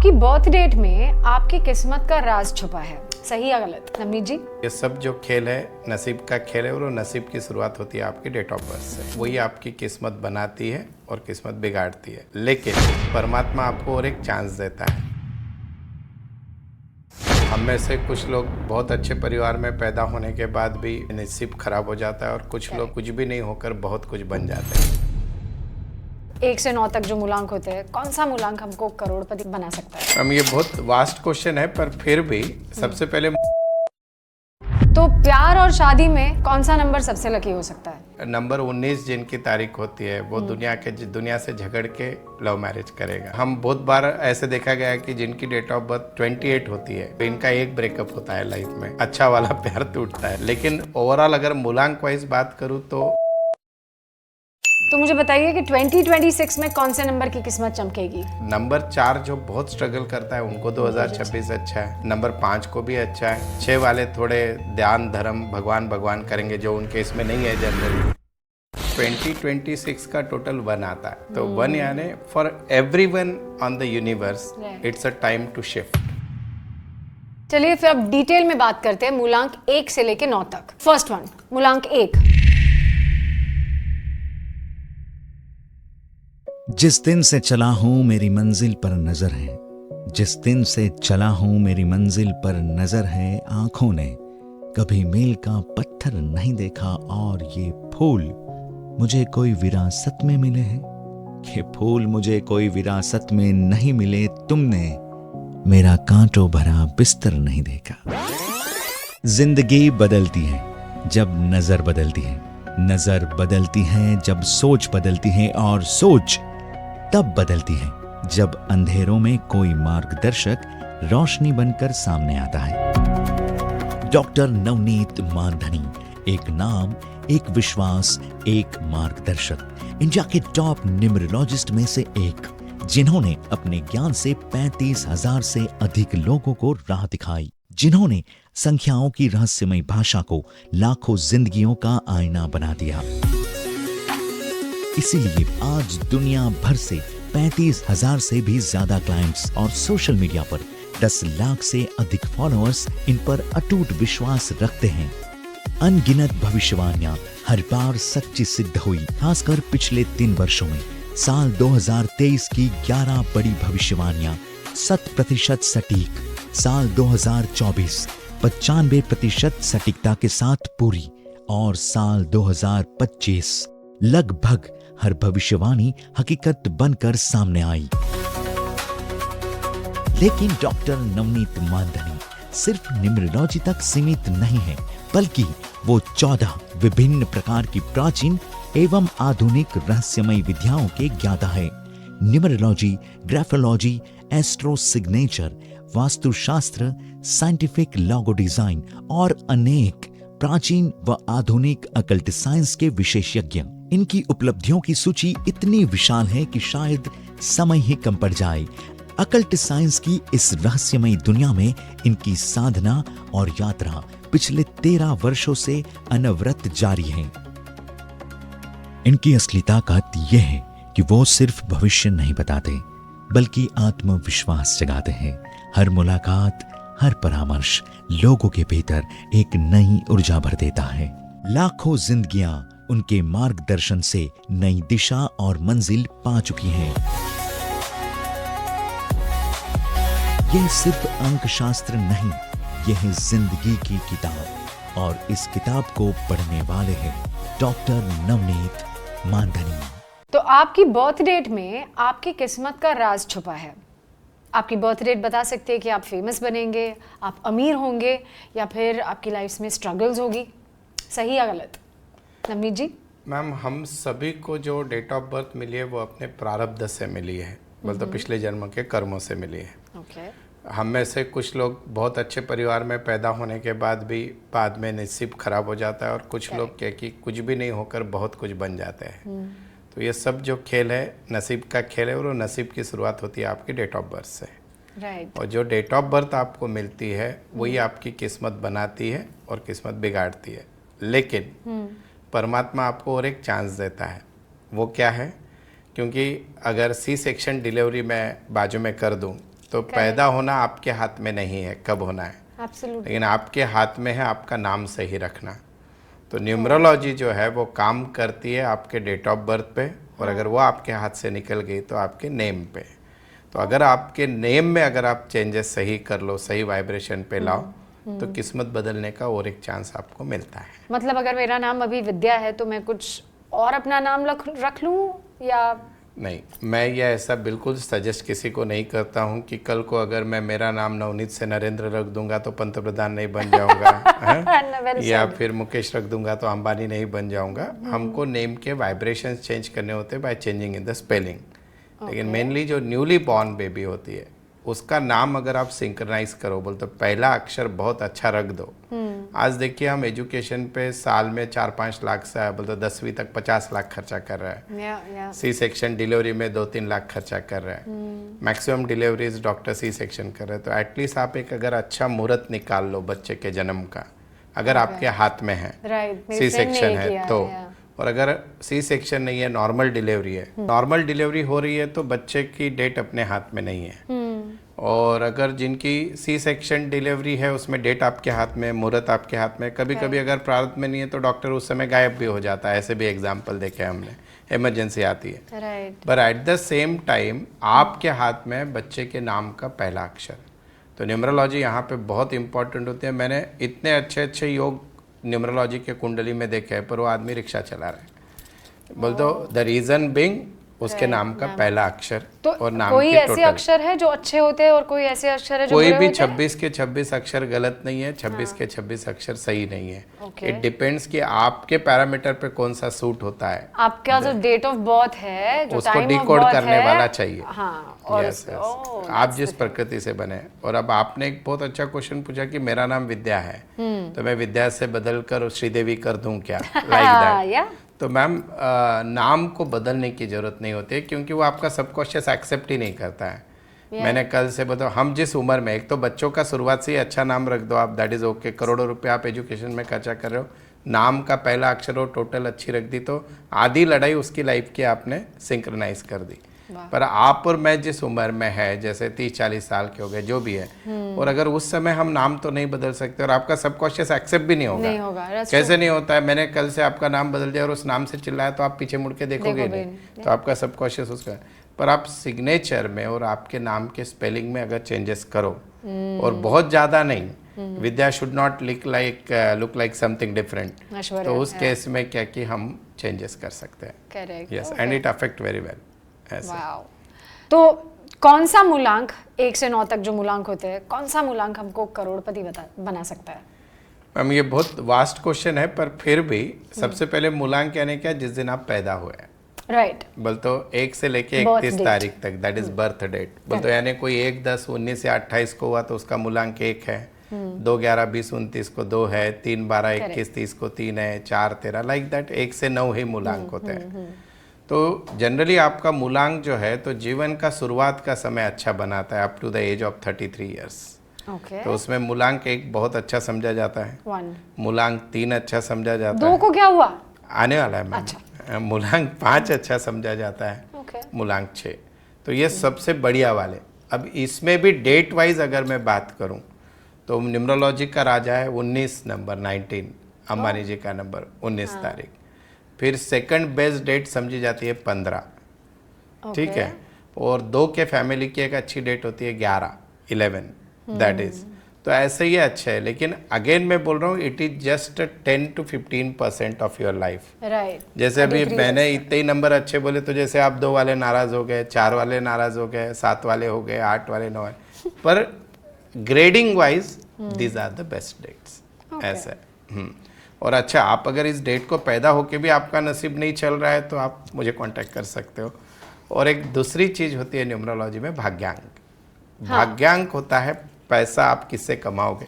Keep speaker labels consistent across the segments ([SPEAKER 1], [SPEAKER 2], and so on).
[SPEAKER 1] आपकी birth date में आपकी किस्मत का राज छुपा है, सही या गलत? नवनीत जी।
[SPEAKER 2] ये सब जो खेल है नसीब का खेल है और वो नसीब की शुरुआत होती है आपकी डेट ऑफ बर्थ से। वही आपकी किस्मत बनाती है और किस्मत बिगाड़ती है, लेकिन परमात्मा आपको और एक चांस देता है। हम में से कुछ लोग बहुत अच्छे परिवार में पैदा होने के बाद भी नसीब खराब हो जाता है और कुछ लोग कुछ भी नहीं होकर बहुत कुछ बन जाते हैं।
[SPEAKER 1] 1 से 9 तक जो मूलांक होते हैं, कौन सा मूलांक हमको करोड़पति बना सकता है?
[SPEAKER 2] हम ये बहुत वास्ट क्वेश्चन है, पर फिर भी सबसे पहले
[SPEAKER 1] तो प्यार और शादी में कौन सा नंबर सबसे लकी हो सकता है?
[SPEAKER 2] नंबर 19 जिनकी तारीख होती है वो दुनिया से झगड़ के लव मैरिज करेगा। हम बहुत बार ऐसे देखा गया है कि जिनकी डेट ऑफ बर्थ 28 होती है तो इनका एक ब्रेकअप होता है लाइफ में, अच्छा वाला प्यार टूटता है। लेकिन ओवरऑल अगर मूलांक वाइज बात करूँ
[SPEAKER 1] तो मुझे बताइए कि 2026 में कौन से नंबर की किस्मत चमकेगी?
[SPEAKER 2] नंबर 4 जो बहुत स्ट्रगल करता है उनको 2026 अच्छा है। नंबर 5 को भी अच्छा है। 6 वाले थोड़े ध्यान धर्म भगवान करेंगे जो उनके इसमें नहीं है जनरली। 2026 का टोटल 1 आता है, तो 1 यानी for everyone on the universe it's a time to shift.
[SPEAKER 1] चलिए फिर अब डिटेल में बात करते हैं मूलांक 1 से लेके 9 तक। फर्स्ट वन, मूलांक 1।
[SPEAKER 3] जिस दिन से चला हूं मेरी मंजिल पर नजर है, जिस दिन से चला हूं मेरी मंजिल पर नजर है। आंखों ने कभी मील का पत्थर नहीं देखा और ये फूल मुझे कोई विरासत में मिले हैं। ये फूल मुझे कोई विरासत में नहीं मिले, तुमने मेरा कांटों भरा बिस्तर नहीं देखा। जिंदगी बदलती है जब नजर बदलती है, नजर बदलती है जब सोच बदलती है, और सोच तब बदलती है जब अंधेरों में कोई मार्गदर्शक रोशनी बनकर सामने आता है। डॉक्टर नवनीत मानधनी, एक नाम, एक विश्वास, एक मार्गदर्शक। इंडिया के टॉप न्यूमरोलॉजिस्ट में से एक, जिन्होंने अपने ज्ञान से 35,000 से अधिक लोगों को राह दिखाई, जिन्होंने संख्याओं की रहस्यमय भाषा को लाखों जिंदगियों का आईना बना दिया। इसीलिए आज दुनिया भर से 35,000 से भी ज्यादा क्लाइंट्स और सोशल मीडिया पर 10 लाख से अधिक फॉलोअर्स इन पर अटूट विश्वास रखते हैं। अनगिनत भविष्यवाणियां हर बार सच्ची सिद्ध हुई, खासकर पिछले 3 वर्षों में। साल 2023 की 11 बड़ी भविष्यवाणियां 100% सटीक, साल 2024 95% सटीकता के साथ पूरी, और साल 2025 लगभग हर भविष्यवाणी हकीकत बनकर सामने आई। लेकिन डॉक्टर नवनीत मानधनी सिर्फ न्यूमरोलॉजी तक सीमित नहीं है, बल्कि वो 14 विभिन्न प्रकार की प्राचीन एवं आधुनिक रहस्यमय विद्याओं के ज्ञाता है। न्यूमरोलॉजी, ग्राफोलॉजी, एस्ट्रो सिग्नेचर, वास्तुशास्त्र, साइंटिफिक लोगो डिजाइन और अनेक प्राचीन व आधुनिक अकल्ट साइंस के विशेषज्ञ। इनकी उपलब्धियों की सूची इतनी विशाल है कि शायद समय ही कम पड़ जाए। अकल्ट साइंस की इस रहस्यमय दुनिया में इनकी साधना और यात्रा पिछले 13 वर्षों से अनवरत जारी है। इनकी असली ताकत यह है कि वो सिर्फ भविष्य नहीं बताते, बल्कि आत्मविश्वास जगाते हैं। हर मुलाकात, हर परामर्श लोगों के भीतर एक नई ऊर्जा भर देता है। लाखों जिंदगियां उनके मार्गदर्शन से नई दिशा और मंजिल पा चुकी हैं। यह सिर्फ अंकशास्त्र नहीं, यह है जिंदगी की किताब, और इस किताब को पढ़ने वाले हैं डॉक्टर नवनीत मानधनी।
[SPEAKER 1] तो आपकी बर्थ डेट में आपकी किस्मत का राज छुपा है। आपकी बर्थ डेट बता सकते हैं कि आप फेमस बनेंगे, आप अमीर होंगे, या फिर आपकी लाइफ में स्ट्रगल्स होगी, सही या गलत? नवनीत जी।
[SPEAKER 2] मैम, हम सभी को जो डेट ऑफ बर्थ मिली है वो अपने प्रारब्ध से मिली है, मतलब पिछले जन्म के कर्मों से मिली है।
[SPEAKER 1] ओके।
[SPEAKER 2] हम में से कुछ लोग बहुत अच्छे परिवार में पैदा होने के बाद भी बाद में नसीब खराब हो जाता है, और कुछ लोग क्या कि कुछ भी नहीं होकर बहुत कुछ बन जाते हैं। तो ये सब जो खेल है नसीब का खेल है और वो नसीब की शुरुआत होती है आपकी डेट ऑफ बर्थ से।
[SPEAKER 1] राइट।
[SPEAKER 2] और जो डेट ऑफ बर्थ आपको मिलती है वही आपकी किस्मत बनाती है और किस्मत बिगाड़ती है, लेकिन परमात्मा आपको और एक चांस देता है। वो क्या है? क्योंकि अगर सी सेक्शन डिलीवरी मैं बाजू में कर दूं तो पैदा होना आपके हाथ में नहीं है कब होना है,
[SPEAKER 1] एब्सोल्युटली।
[SPEAKER 2] लेकिन आपके हाथ में है आपका नाम सही रखना। तो न्यूमरोलॉजी जो है वो काम करती है आपके डेट ऑफ बर्थ पे, और अगर वो आपके हाथ से निकल गई तो आपके नेम पे। तो अगर आपके नेम में अगर आप चेंजेस सही कर लो, सही वाइब्रेशन पे लाओ, तो किस्मत बदलने का और एक चांस आपको मिलता है।
[SPEAKER 1] मतलब अगर मेरा नाम अभी विद्या है तो मैं कुछ और अपना नाम रख लूं या
[SPEAKER 2] नहीं, मैं ये ऐसा बिल्कुल सजेस्ट किसी को नहीं करता हूँ कि कल को अगर मैं मेरा नाम नवनीत से नरेंद्र रख दूंगा तो पंतप्रधान नहीं बन जाऊंगा
[SPEAKER 1] Well
[SPEAKER 2] या
[SPEAKER 1] said.
[SPEAKER 2] फिर मुकेश रख दूंगा तो अंबानी नहीं बन जाऊंगा। हमको नेम के वाइब्रेशंस चेंज करने होते हैं by changing in the spelling. लेकिन मेनली जो न्यूली बॉर्न बेबी होती है उसका नाम अगर आप सिंक्रनाइज करो, बोल तो पहला अक्षर बहुत अच्छा रख दो। आज देखिए हम एजुकेशन पे साल में 4-5 लाख से बोल तो 10वीं तक 50 लाख खर्चा कर रहा है। सी सेक्शन डिलीवरी में 2-3 लाख खर्चा कर रहा है। Maximum deliveries doctor C section कर रहे हैं। तो एटलीस्ट आप एक अगर अच्छा मुहूर्त निकाल लो बच्चे के जन्म का, अगर आपके हाथ में है, सी सेक्शन है तो। और अगर सी सेक्शन नहीं है, नॉर्मल डिलीवरी है, नॉर्मल डिलीवरी हो रही है तो बच्चे की डेट अपने हाथ में नहीं है। और अगर जिनकी सी सेक्शन डिलीवरी है उसमें डेट आपके हाथ में, मुहूर्त आपके हाथ में, कभी कभी अगर प्रारंभ में नहीं है तो डॉक्टर उस समय गायब भी हो जाता है। ऐसे भी एग्जाम्पल देखे हमने, इमरजेंसी आती है।
[SPEAKER 1] राइट।
[SPEAKER 2] पर एट द सेम टाइम आपके हाथ में बच्चे के नाम का पहला अक्षर। तो न्यूमरोलॉजी यहाँ पे बहुत इंपॉर्टेंट होती है। मैंने इतने अच्छे अच्छे योग न्यूमरोलॉजी के कुंडली में देखे हैं, पर वो आदमी रिक्शा चला रहा है। बोल दो द रीजन बिंग उसके नाम का पहला अक्षर
[SPEAKER 1] तो
[SPEAKER 2] और नाम
[SPEAKER 1] कोई
[SPEAKER 2] के
[SPEAKER 1] ऐसे
[SPEAKER 2] टोटल।
[SPEAKER 1] अक्षर है जो अच्छे होते हैं और कोई ऐसे अक्षर है जो
[SPEAKER 2] कोई
[SPEAKER 1] बुरे
[SPEAKER 2] भी
[SPEAKER 1] होते हैं?
[SPEAKER 2] 26 के 26 अक्षर गलत नहीं है, 26 के 26 अक्षर सही नहीं है।
[SPEAKER 1] Okay.
[SPEAKER 2] इट डिपेंड्स कि आपके पैरामीटर पे कौन सा सूट होता है।
[SPEAKER 1] आपका जो डेट ऑफ बर्थ है, जो
[SPEAKER 2] उसको
[SPEAKER 1] टाइम ऑफ
[SPEAKER 2] डिकोड
[SPEAKER 1] बर्थ
[SPEAKER 2] करने
[SPEAKER 1] है,
[SPEAKER 2] वाला चाहिए।
[SPEAKER 1] हाँ, और
[SPEAKER 2] Yes, yes. आप जिस प्रकृति से बने। और अब आपने एक बहुत अच्छा क्वेश्चन पूछा कि मेरा नाम विद्या है तो मैं विद्या से बदल कर श्रीदेवी कर दूं क्या, लाइक दैट। तो मैम नाम को बदलने की जरूरत नहीं होती है, क्योंकि वो आपका सबकॉन्शियस एक्सेप्ट ही नहीं करता है। मैंने कल से बताओ, हम जिस उम्र में, एक तो बच्चों का शुरुआत से ही अच्छा नाम रख दो आप, दैट इज ओके। करोड़ों रुपए आप एजुकेशन में खर्चा कर रहे हो, नाम का पहला अक्षर हो टोटल अच्छी रख दी तो आधी लड़ाई उसकी लाइफ की आपने सिंक्रोनाइज कर दी। पर आप और मैं जिस उम्र में है, जैसे 30-40 साल के हो गए जो भी है, और अगर उस समय हम नाम तो नहीं बदल सकते और आपका सबकॉन्शियस एक्सेप्ट भी नहीं होगा। कैसे नहीं होता है? मैंने कल से आपका नाम बदल दिया और उस नाम से चिल्लाया तो आप पीछे मुड़ के देखोगे नहीं, तो आपका सबकॉन्शियस उसका। पर आप सिग्नेचर में और आपके नाम के स्पेलिंग में अगर चेंजेस करो, और बहुत ज़्यादा नहीं, Vidya should not look like something different, तो उस केस में क्या कि हम चेंजेस कर सकते हैं।
[SPEAKER 1] Correct.
[SPEAKER 2] Yes, and it affect very well.
[SPEAKER 1] तो कौन सा मूलांक 1 से 9 तक जो मूलांक होते हैं, कौन सा मूलांक हमको करोड़पति बना सकता है?
[SPEAKER 2] मैम ये बहुत वास्ट क्वेश्चन है, पर फिर भी सबसे पहले मूलांक यानी क्या, जिस दिन आप पैदा हुए।
[SPEAKER 1] राइट।
[SPEAKER 2] बोल तो 1 से लेके 31 तारीख तक, दैट इज बर्थ डेट। बोल तो यानी कोई 1, 10, 19 या 28 को हुआ तो उसका मूलांक 1 है, 2, 11, 20, 29 को 2 है, 3, 12, 21, 30 को 3 है, 4, 13, लाइक दैट 1 से 9 ही मूलांक होते हैं। तो जनरली आपका मूलांक जो है तो जीवन का शुरुआत का समय अच्छा बनाता है, up to the age of 33 years. तो उसमें मूलांक 1 बहुत अच्छा समझा जाता है, मूलांक 3 अच्छा समझा जाता है।
[SPEAKER 1] 2 को क्या हुआ?
[SPEAKER 2] आने वाला है। अच्छा। मूलांक 5 अच्छा समझा जाता है, मूलांक 6। तो ये सबसे बढ़िया वाले। अब इसमें भी डेट वाइज अगर मैं बात करूं तो न्यूमरोलॉजी का राजा है 19 नंबर 19, अंबानी जी का नंबर 19 तारीख। फिर सेकंड बेस्ट डेट समझी जाती है 15, ठीक है। और 2 के फैमिली की एक अच्छी डेट होती है 11 दैट इज। तो ऐसे ही अच्छे है, लेकिन अगेन मैं बोल रहा हूँ it is just 10 to 15% of your life.
[SPEAKER 1] Right.
[SPEAKER 2] जैसे अभी मैंने इतने ही नंबर अच्छे बोले तो जैसे आप 2 वाले नाराज हो गए, 4 वाले नाराज हो गए, 7 वाले हो गए, 8 वाले 9 वाले, पर grading wise these are the best dates. ऐसा और अच्छा, आप अगर इस डेट को पैदा होके भी आपका नसीब नहीं चल रहा है तो आप मुझे कांटेक्ट कर सकते हो। और एक दूसरी चीज होती है न्यूमरोलॉजी में, भाग्यांक। भाग्यांक होता है पैसा आप किससे कमाओगे,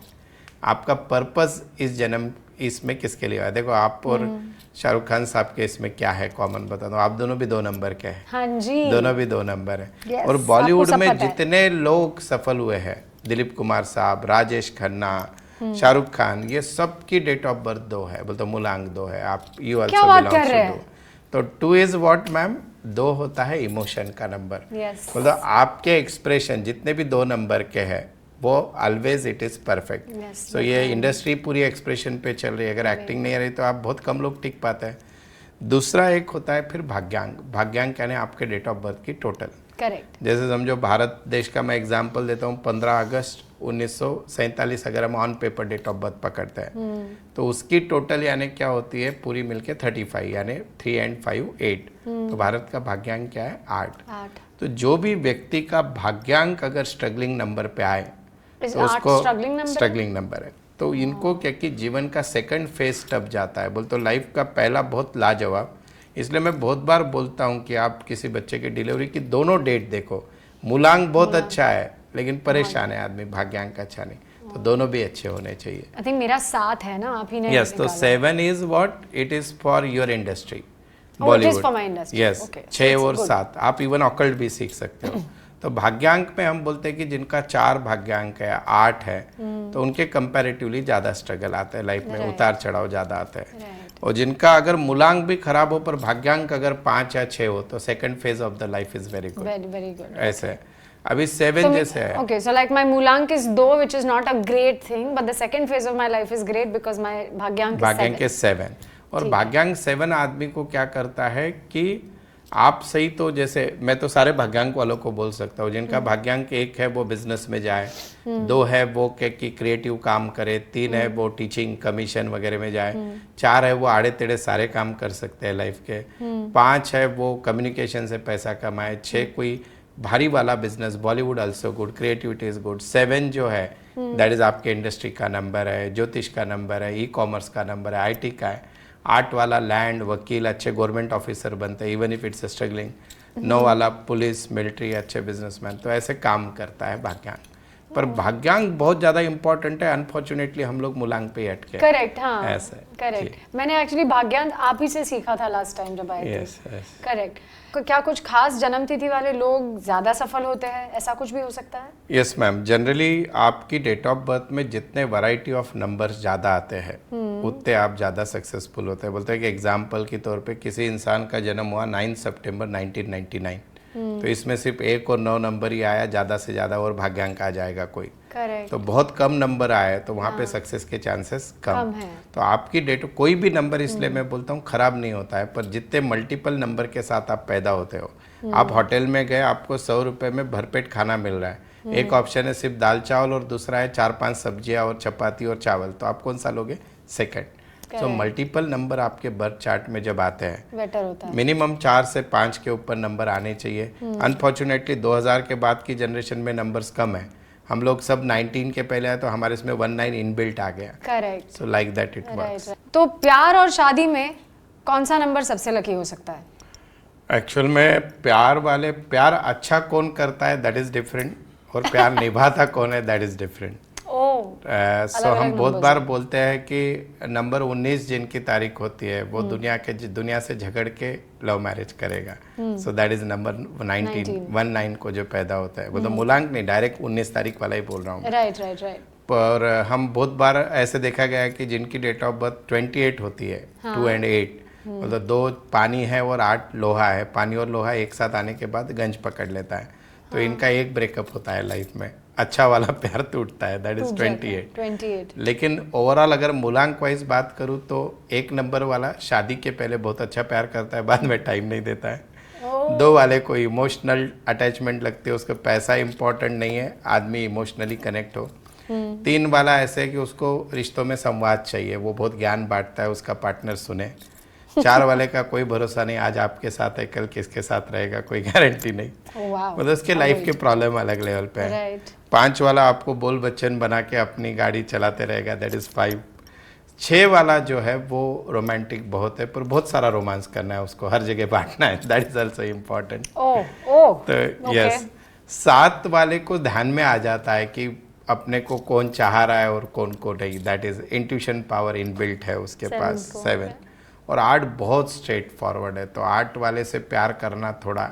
[SPEAKER 2] आपका पर्पस इस जन्म इसमें किसके लिए है। देखो आप और शाहरुख खान साहब के इसमें क्या है कॉमन, बता दो, आप दोनों भी 2 नंबर के हैं।
[SPEAKER 1] हाँ जी,
[SPEAKER 2] दोनों भी 2 नंबर है।
[SPEAKER 1] Yes,
[SPEAKER 2] और बॉलीवुड
[SPEAKER 1] आपको सब
[SPEAKER 2] में
[SPEAKER 1] पता है।
[SPEAKER 2] जितने लोग सफल हुए हैं, दिलीप कुमार साहब, राजेश खन्ना, शाहरुख खान, ये सब की डेट ऑफ बर्थ 2 है, बोलते मूलांक 2 है। आप यू
[SPEAKER 1] क्या बात कर रहे हैं?
[SPEAKER 2] तो 2 इज व्हाट मैम, 2 होता है इमोशन का नंबर।
[SPEAKER 1] Yes.
[SPEAKER 2] मतलब आपके एक्सप्रेशन जितने भी 2 नंबर के हैं वो always it is perfect.
[SPEAKER 1] Yes,
[SPEAKER 2] सो ये इंडस्ट्री पूरी एक्सप्रेशन पे चल रही है, अगर एक्टिंग नहीं आ रही तो आप बहुत कम लोग टिक पाते हैं। दूसरा एक होता है फिर भाग्यांक। भाग्यांक यानी आपके डेट ऑफ बर्थ की टोटल।
[SPEAKER 1] करेक्ट।
[SPEAKER 2] जैसे समझो भारत देश का मैं एग्जांपल देता हूँ, 15 अगस्त 1947 अगर हम on paper date of birth पकड़ते हैं तो उसकी टोटल यानी क्या होती है पूरी मिलके 35 यानी 3 and 5 8। तो भारत का भाग्यांक क्या है 8। तो जो भी व्यक्ति का भाग्यांक अगर स्ट्रगलिंग नंबर पे आए तो उसको स्ट्रगलिंग नंबर है। तो इनको क्या कि जीवन का सेकंड फेज टप जाता है। बोल तो लाइफ का पहला बहुत लाजवाब। इसलिए मैं बहुत बार बोलता हूँ कि आप किसी बच्चे की डिलीवरी की दोनों डेट देखो। मूलांक बहुत अच्छा है लेकिन परेशान है आदमी, भाग्यांक अच्छा नहीं, तो दोनों भी अच्छे होने चाहिए।
[SPEAKER 1] आई थिंक मेरा 7 है ना, आप ही ने
[SPEAKER 2] यस, तो 7 is what it is for your industry
[SPEAKER 1] Oh, it is for my industry.
[SPEAKER 2] Yes,
[SPEAKER 1] Okay, so
[SPEAKER 2] 6
[SPEAKER 1] it's
[SPEAKER 2] और
[SPEAKER 1] good.
[SPEAKER 2] 7 आप इवन ऑकल्ट भी सीख सकते हो। तो भाग्यांक में हम बोलते हैं कि जिनका 4 भाग्यांक है 8 है तो उनके कंपैरेटिवली ज़्यादा स्ट्रगल आता है लाइफ में, उतार चढ़ाव ज़्यादा आता है। और जिनका अगर मूलांक भी खराब हो पर भाग्यांक अगर 5 या 6 हो तो second phase of the life is very good.
[SPEAKER 1] Very good.
[SPEAKER 2] ऐसे है। अभी 7 जैसे है।
[SPEAKER 1] Okay, so like my Moolank is 2, which is not a great thing, but the second phase of my life is great because my Bhagyank is 7.
[SPEAKER 2] और भाग्यांक 7 आदमी को क्या करता है कि आप सही तो जैसे मैं तो सारे भाग्यांक वालों को बोल सकता हूँ, जिनका भाग्यांक 1 है वो बिजनेस में जाए, 2 है वो कि क्रिएटिव काम करे, 3 है वो टीचिंग कमीशन वगैरह में जाए, 4 है वो आड़े टेढ़े सारे काम कर सकते हैं लाइफ के, 5 है वो कम्युनिकेशन से पैसा कमाए, 6 कोई भारी वाला business, Bollywood also good, creativity is good, 7 जो है दैट इज आपके इंडस्ट्री का नंबर है, ज्योतिष का नंबर है, ई कॉमर्स का नंबर है, IT का है, 8 वाला लैंड, वकील, अच्छे गवर्नमेंट ऑफिसर बनते हैं इवन इफ इट्स स्ट्रगलिंग, 9 वाला पुलिस, मिलिट्री, अच्छे बिजनेसमैन। तो ऐसे काम करता है भाग्यांक। पर भाग्यांक बहुत ज्यादा इंपॉर्टेंट है, अनफॉर्चुनेटली हम लोग मूलांक पे ही अटके।
[SPEAKER 1] करेक्ट, हाँ
[SPEAKER 2] ऐसे
[SPEAKER 1] करेक्ट। मैंने एक्चुअली भाग्यांक आप ही से सीखा था लास्ट टाइम जब आए थे।
[SPEAKER 2] Yes yes.
[SPEAKER 1] करेक्ट। क्या कुछ खास जन्मतिथि वाले लोग ज्यादा सफल होते हैं, ऐसा कुछ भी हो सकता है?
[SPEAKER 2] यस मैम, जनरली आपकी डेट ऑफ बर्थ में जितने वैरायटी ऑफ नंबर्स ज़्यादा आते हैं उतने आप ज़्यादा सक्सेसफुल होते हैं। बोलते हैं कि एग्जाम्पल के तौर पे किसी इंसान का जन्म हुआ 9 सितंबर 1999, तो इसमें सिर्फ 1 और 9 नंबर ही आया, ज़्यादा से ज़्यादा और भाग्यांक आ जाएगा कोई।
[SPEAKER 1] करेक्ट।
[SPEAKER 2] तो बहुत कम नंबर आए तो वहाँ पे सक्सेस के चांसेस कम
[SPEAKER 1] है।
[SPEAKER 2] तो आपकी डेट कोई भी नंबर इसलिए मैं बोलता हूँ खराब नहीं होता है, पर जितने मल्टीपल नंबर के साथ आप पैदा होते हो, आप होटल में गए आपको 100 रुपये में भरपेट खाना मिल रहा है, एक ऑप्शन है सिर्फ दाल चावल और दूसरा है 4-5 सब्जियां और चपाती और चावल, तो आप कौन सा लोगे? सेकंड। सो मल्टीपल नंबर आपके बर्थ चार्ट में जब आते हैं
[SPEAKER 1] बेटर होता है।
[SPEAKER 2] मिनिमम 4 से 5 के ऊपर नंबर आने चाहिए। अनफॉर्चुनेटली 2000 के बाद की जनरेशन में नंबर्स कम है, हम लोग सब 19 के पहले आए तो हमारे इसमें 19 इनबिल्ट आ गया।
[SPEAKER 1] Correct.
[SPEAKER 2] So like that it works.
[SPEAKER 1] तो प्यार और शादी में कौन सा नंबर सबसे लकी हो सकता है?
[SPEAKER 2] एक्चुअल में प्यार अच्छा कौन करता है दैट इज डिफरेंट, और प्यार निभाता कौन है दैट इज डिफरेंट। सो हम बहुत बार बोलते हैं कि नंबर 19 जिनकी तारीख होती है वो दुनिया से झगड़ के लव मैरिज करेगा। सो दैट इज नंबर 19 को जो पैदा होता है, वो तो मूलांक नहीं, डायरेक्ट 19 तारीख वाला ही बोल रहा हूँ।
[SPEAKER 1] राइट।
[SPEAKER 2] पर हम बहुत बार ऐसे देखा गया है कि जिनकी डेट ऑफ बर्थ 28 होती है, 2 and 8, मतलब 2 पानी है और 8 लोहा है, पानी और लोहा एक साथ आने के बाद गंज पकड़ लेता है, तो इनका एक ब्रेकअप होता है लाइफ में, अच्छा वाला प्यार टूटता है, दैट इज 28। लेकिन ओवरऑल अगर मूलांक वाइज बात करूँ तो 1 नंबर वाला शादी के पहले बहुत अच्छा प्यार करता है, बाद में टाइम नहीं देता है। 2 वाले को इमोशनल अटैचमेंट लगती है, उसको पैसा इंपॉर्टेंट नहीं है, आदमी इमोशनली कनेक्ट हो। 3 वाला ऐसे है कि उसको रिश्तों में संवाद चाहिए, वो बहुत ज्ञान बांटता है, उसका पार्टनर सुने। 4 वाले का कोई भरोसा नहीं, आज आपके साथ है कल किसके साथ रहेगा कोई गारंटी नहीं, मतलब उसके लाइफ के प्रॉब्लम अलग लेवल पे है। 5 वाला आपको बोल बच्चन बना के अपनी गाड़ी चलाते रहेगा, दैट इज 5। 6 वाला जो है वो रोमांटिक बहुत है, पर बहुत सारा रोमांस करना है उसको, हर जगह बांटना है, दैट इज ऑल्सो इम्पोर्टेंट। तो यस, 7 वाले को ध्यान में आ जाता है कि अपने को कौन चाह रहा है और कौन को नहीं, that is intuition power inbuilt है उसके पास। 7 और 8 बहुत स्ट्रेट फॉरवर्ड है, तो 8 वाले से प्यार करना थोड़ा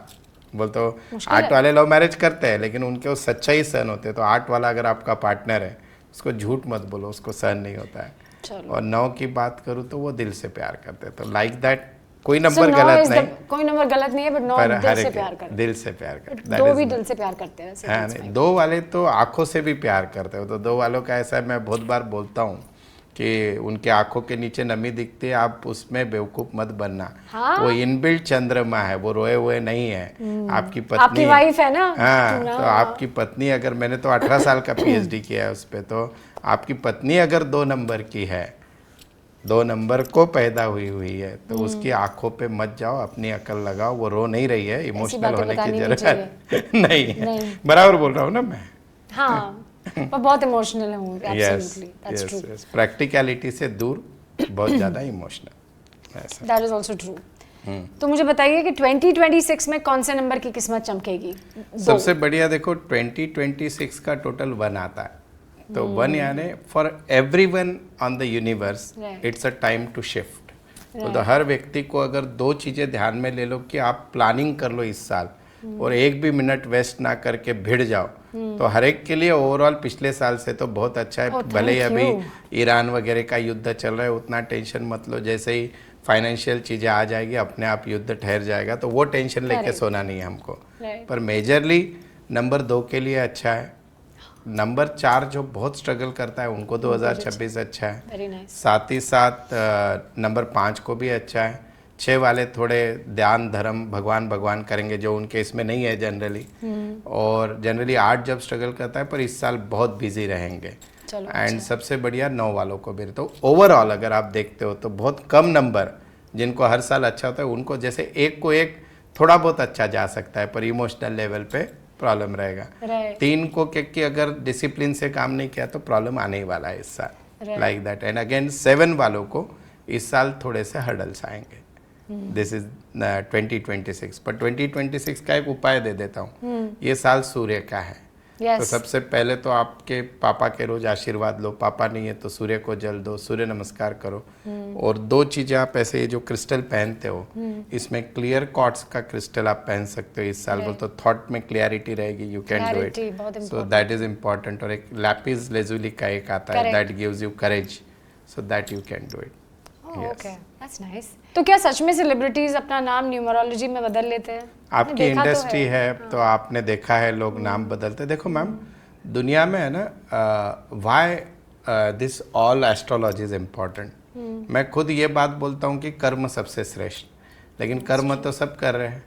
[SPEAKER 2] बोल तो 8 वाले लव मैरिज करते हैं लेकिन उनके वो सच्चाई सहन होते हैं, तो 8 वाला अगर आपका पार्टनर है उसको झूठ मत बोलो, उसको सहन नहीं होता है। और 9 की बात करूँ तो वो दिल से प्यार करते हैं, तो लाइक दैट कोई नंबर गलत नहीं,
[SPEAKER 1] कोई नंबर गलत नहीं है, बट 9
[SPEAKER 2] पर
[SPEAKER 1] दिल
[SPEAKER 2] हर
[SPEAKER 1] से
[SPEAKER 2] एक
[SPEAKER 1] प्यार करते
[SPEAKER 2] दिल से प्यार करते
[SPEAKER 1] हैं। 2 भी दिल से प्यार करते हैं वैसे,
[SPEAKER 2] हाँ,
[SPEAKER 1] that's
[SPEAKER 2] नहीं,
[SPEAKER 1] fine।
[SPEAKER 2] 2 वाले तो आंखों से भी प्यार करते हो। तो 2 वालों का ऐसा है, मैं बहुत बार बोलता हूँ कि उनके आंखों के नीचे नमी दिखती है, आप उसमें बेवकूफ मत बनना।
[SPEAKER 1] हाँ?
[SPEAKER 2] वो इनबिल्ट चंद्रमा है, वो रोए हुए नहीं है। आपकी पत्नी,
[SPEAKER 1] आपकी वाइफ है ना?
[SPEAKER 2] हाँ, तो आपकी पत्नी अगर, मैंने तो 18 साल का पीएचडी किया है उस पे, तो आपकी पत्नी अगर 2 नंबर की है, 2 नंबर को पैदा हुई है, तो उसकी आंखों पे मत जाओ, अपनी अकल लगाओ। वो रो नहीं रही है, इमोशनल
[SPEAKER 1] बातें
[SPEAKER 2] होने
[SPEAKER 1] बतानी
[SPEAKER 2] की
[SPEAKER 1] नहीं
[SPEAKER 2] जरूरत नहीं है।
[SPEAKER 1] नहीं।
[SPEAKER 2] बराबर बोल रहा हूँ ना मैं?
[SPEAKER 1] हाँ, पर बहुत इमोशनल हूँ,
[SPEAKER 2] yes,
[SPEAKER 1] absolutely, that's true,
[SPEAKER 2] practicality से दूर, बहुत ज़्यादा इमोशनल, ऐसा।
[SPEAKER 1] That is also true. तो मुझे बताइए कि 2026 में कौन से नंबर की किस्मत चमकेगी?
[SPEAKER 2] सबसे बढ़िया देखो, 2026 का टोटल 1 आता है, तो 1 यानी for everyone on the universe it's a time to shift. तो हर व्यक्ति को अगर 2 चीज़ें ध्यान में ले लो कि आप प्लानिंग कर लो इस साल, और एक भी मिनट वेस्ट ना करके भिड़ जाओ, तो हर एक के लिए ओवरऑल पिछले साल से तो बहुत अच्छा है। भले ही अभी ईरान वगैरह का युद्ध चल रहा है, उतना टेंशन मत लो, जैसे ही फाइनेंशियल चीज़ें आ जाएगी अपने आप युद्ध ठहर जाएगा, तो वो टेंशन लेके सोना नहीं है हमको। पर मेजरली नंबर 2 के लिए अच्छा है। नंबर 4 जो बहुत स्ट्रगल करता है उनको 2026 अच्छा है।
[SPEAKER 1] Very nice.
[SPEAKER 2] साथ ही साथ नंबर 5 को भी अच्छा है। 6 वाले थोड़े ध्यान धर्म भगवान भगवान करेंगे, जो उनके इसमें नहीं है जनरली। और जनरली 8 जब स्ट्रगल करता है, पर इस साल बहुत बिजी रहेंगे। एंड सबसे बढ़िया 9 वालों को भी। तो ओवरऑल अगर आप देखते हो तो बहुत कम नंबर जिनको हर साल अच्छा होता है, उनको जैसे एक को एक थोड़ा बहुत अच्छा जा सकता है, पर इमोशनल लेवल पे प्रॉब्लम रहेगा। 3 को कि अगर डिसिप्लिन से काम नहीं किया तो प्रॉब्लम आने ही वाला है इस साल, लाइक दैट। एंड अगेन 7 वालों को इस साल थोड़े से हर्डल्स आएंगे। This is 2026। पर 2026 का एक उपाय दे देता हूँ। ये साल सूर्य का है। तो सबसे पहले तो आपके पापा के रोज आशीर्वाद लो, पापा नहीं है तो सूर्य को जल दो, सूर्य नमस्कार करो। और 2 चीज़ें आप ऐसे, ये जो क्रिस्टल पहनते हो, इसमें क्लियर क्वार्ट्ज का क्रिस्टल आप पहन सकते हो इस साल। बोल तो थॉट में क्लियरिटी रहेगी, you can do it, so that is important. और एक लैपिस लेजुली का एक आता है, that gives you courage, so that you can do it.
[SPEAKER 1] Okay, that's nice. तो क्या सच में सेलिब्रिटीज अपना नाम न्यूमरोलॉजी में बदल लेते हैं?
[SPEAKER 2] आपकी इंडस्ट्री है तो आपने देखा है लोग नाम बदलते। देखो मैम, दुनिया में है ना, why this all astrology is important. मैं खुद ये बात बोलता हूँ कि कर्म सबसे श्रेष्ठ, लेकिन कर्म तो सब कर रहे हैं,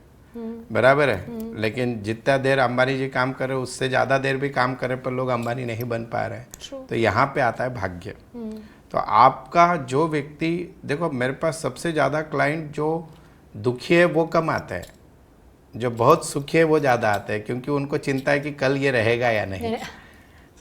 [SPEAKER 2] बराबर है। लेकिन जितना देर अंबानी जी काम कर रहे हैं, उससे ज़्यादा देर भी काम कर रहे, पर लोग अंबानी नहीं बन पा रहे हैं। तो यहाँ पे आता है भाग्य। तो आपका जो व्यक्ति, देखो मेरे पास सबसे ज़्यादा क्लाइंट जो दुखी है वो कम आता है, जो बहुत सुखी है वो ज़्यादा आते हैं, क्योंकि उनको चिंता है कि कल ये रहेगा या नहीं।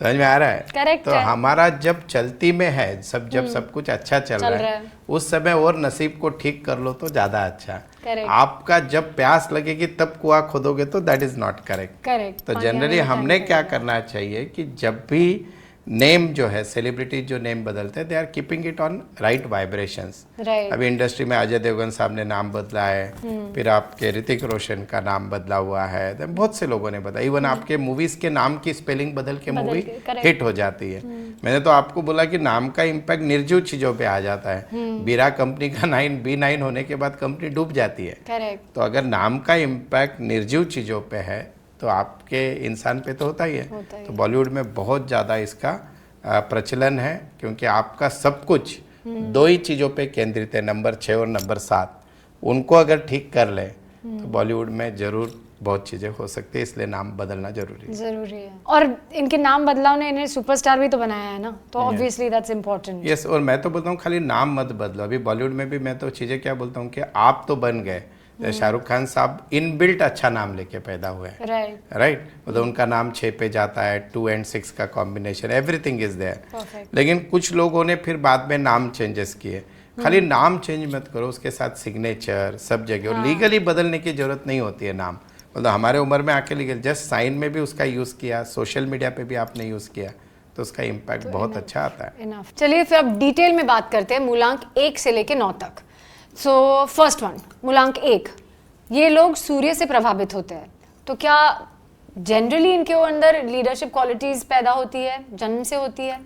[SPEAKER 2] समझ में आ रहा है?
[SPEAKER 1] Correct
[SPEAKER 2] तो
[SPEAKER 1] है।
[SPEAKER 2] हमारा जब चलती में है सब, जब सब कुछ अच्छा चल रहा है, उस समय और नसीब को ठीक कर लो तो ज़्यादा अच्छा।
[SPEAKER 1] Correct.
[SPEAKER 2] आपका जब प्यास लगेगी तब कुआं खोदोगे तो दैट इज नॉट करेक्ट। तो जनरली हमने क्या करना चाहिए कि जब भी नेम जो है, सेलिब्रिटी जो नेम बदलते हैं, they are keeping it on right vibrations. अभी इंडस्ट्री में अजय देवगन साहब ने नाम बदला है, फिर आपके ऋतिक रोशन का नाम बदला हुआ है, बहुत से लोगों ने बदला। इवन आपके मूवीज के नाम की स्पेलिंग बदल के मूवी हिट हो जाती है। मैंने तो आपको बोला कि नाम का इम्पैक्ट निर्जीव चीजों पे आ जाता है। बीरा कंपनी का 9 होने के बाद कंपनी डूब जाती है। तो अगर नाम का इम्पैक्ट निर्जीव चीजों पे है तो आपके इंसान पे तो होता ही है। तो बॉलीवुड में बहुत ज़्यादा इसका प्रचलन है, क्योंकि आपका सब कुछ 2 ही चीज़ों पे केंद्रित है, नंबर 6 और नंबर 7। उनको अगर ठीक कर ले तो बॉलीवुड में ज़रूर बहुत चीज़ें हो सकती है, इसलिए नाम बदलना जरूरी है।
[SPEAKER 1] और इनके नाम बदलाव ने इन्हें सुपरस्टार भी तो बनाया है ना, तो ऑब्वियसली दैट्स इम्पोर्टेंट।
[SPEAKER 2] यस, और मैं तो बोलता हूँ खाली नाम मत बदलो। अभी बॉलीवुड में भी मैं तो चीज़ें क्या बोलता हूँ कि आप तो बन गए, शाहरुख खान साहब इनबिल्ट अच्छा नाम लेके पैदा हुए हैं, राइट। मतलब उनका नाम 6 पे जाता है, 2 और 6 का कॉम्बिनेशन, एवरीथिंग इज देयर। लेकिन कुछ लोगों ने फिर बाद में नाम चेंजेस किए। खाली नाम चेंज मत करो, उसके साथ सिग्नेचर सब जगह। और लीगली बदलने की जरूरत नहीं होती है नाम। मतलब हमारे उम्र में आके लीगल, जस्ट साइन में भी उसका यूज़ किया, सोशल मीडिया पे भी आपने यूज़ किया, तो उसका इम्पैक्ट बहुत अच्छा आता है।
[SPEAKER 1] चलिए फिर अब डिटेल में बात करते हैं मूलांक 1 से लेके 9 तक। सो फर्स्ट वन, मूलांक 1, ये लोग सूर्य से प्रभावित होते हैं। तो क्या जनरली इनके अंदर लीडरशिप क्वालिटीज पैदा होती है, जन्म से होती है?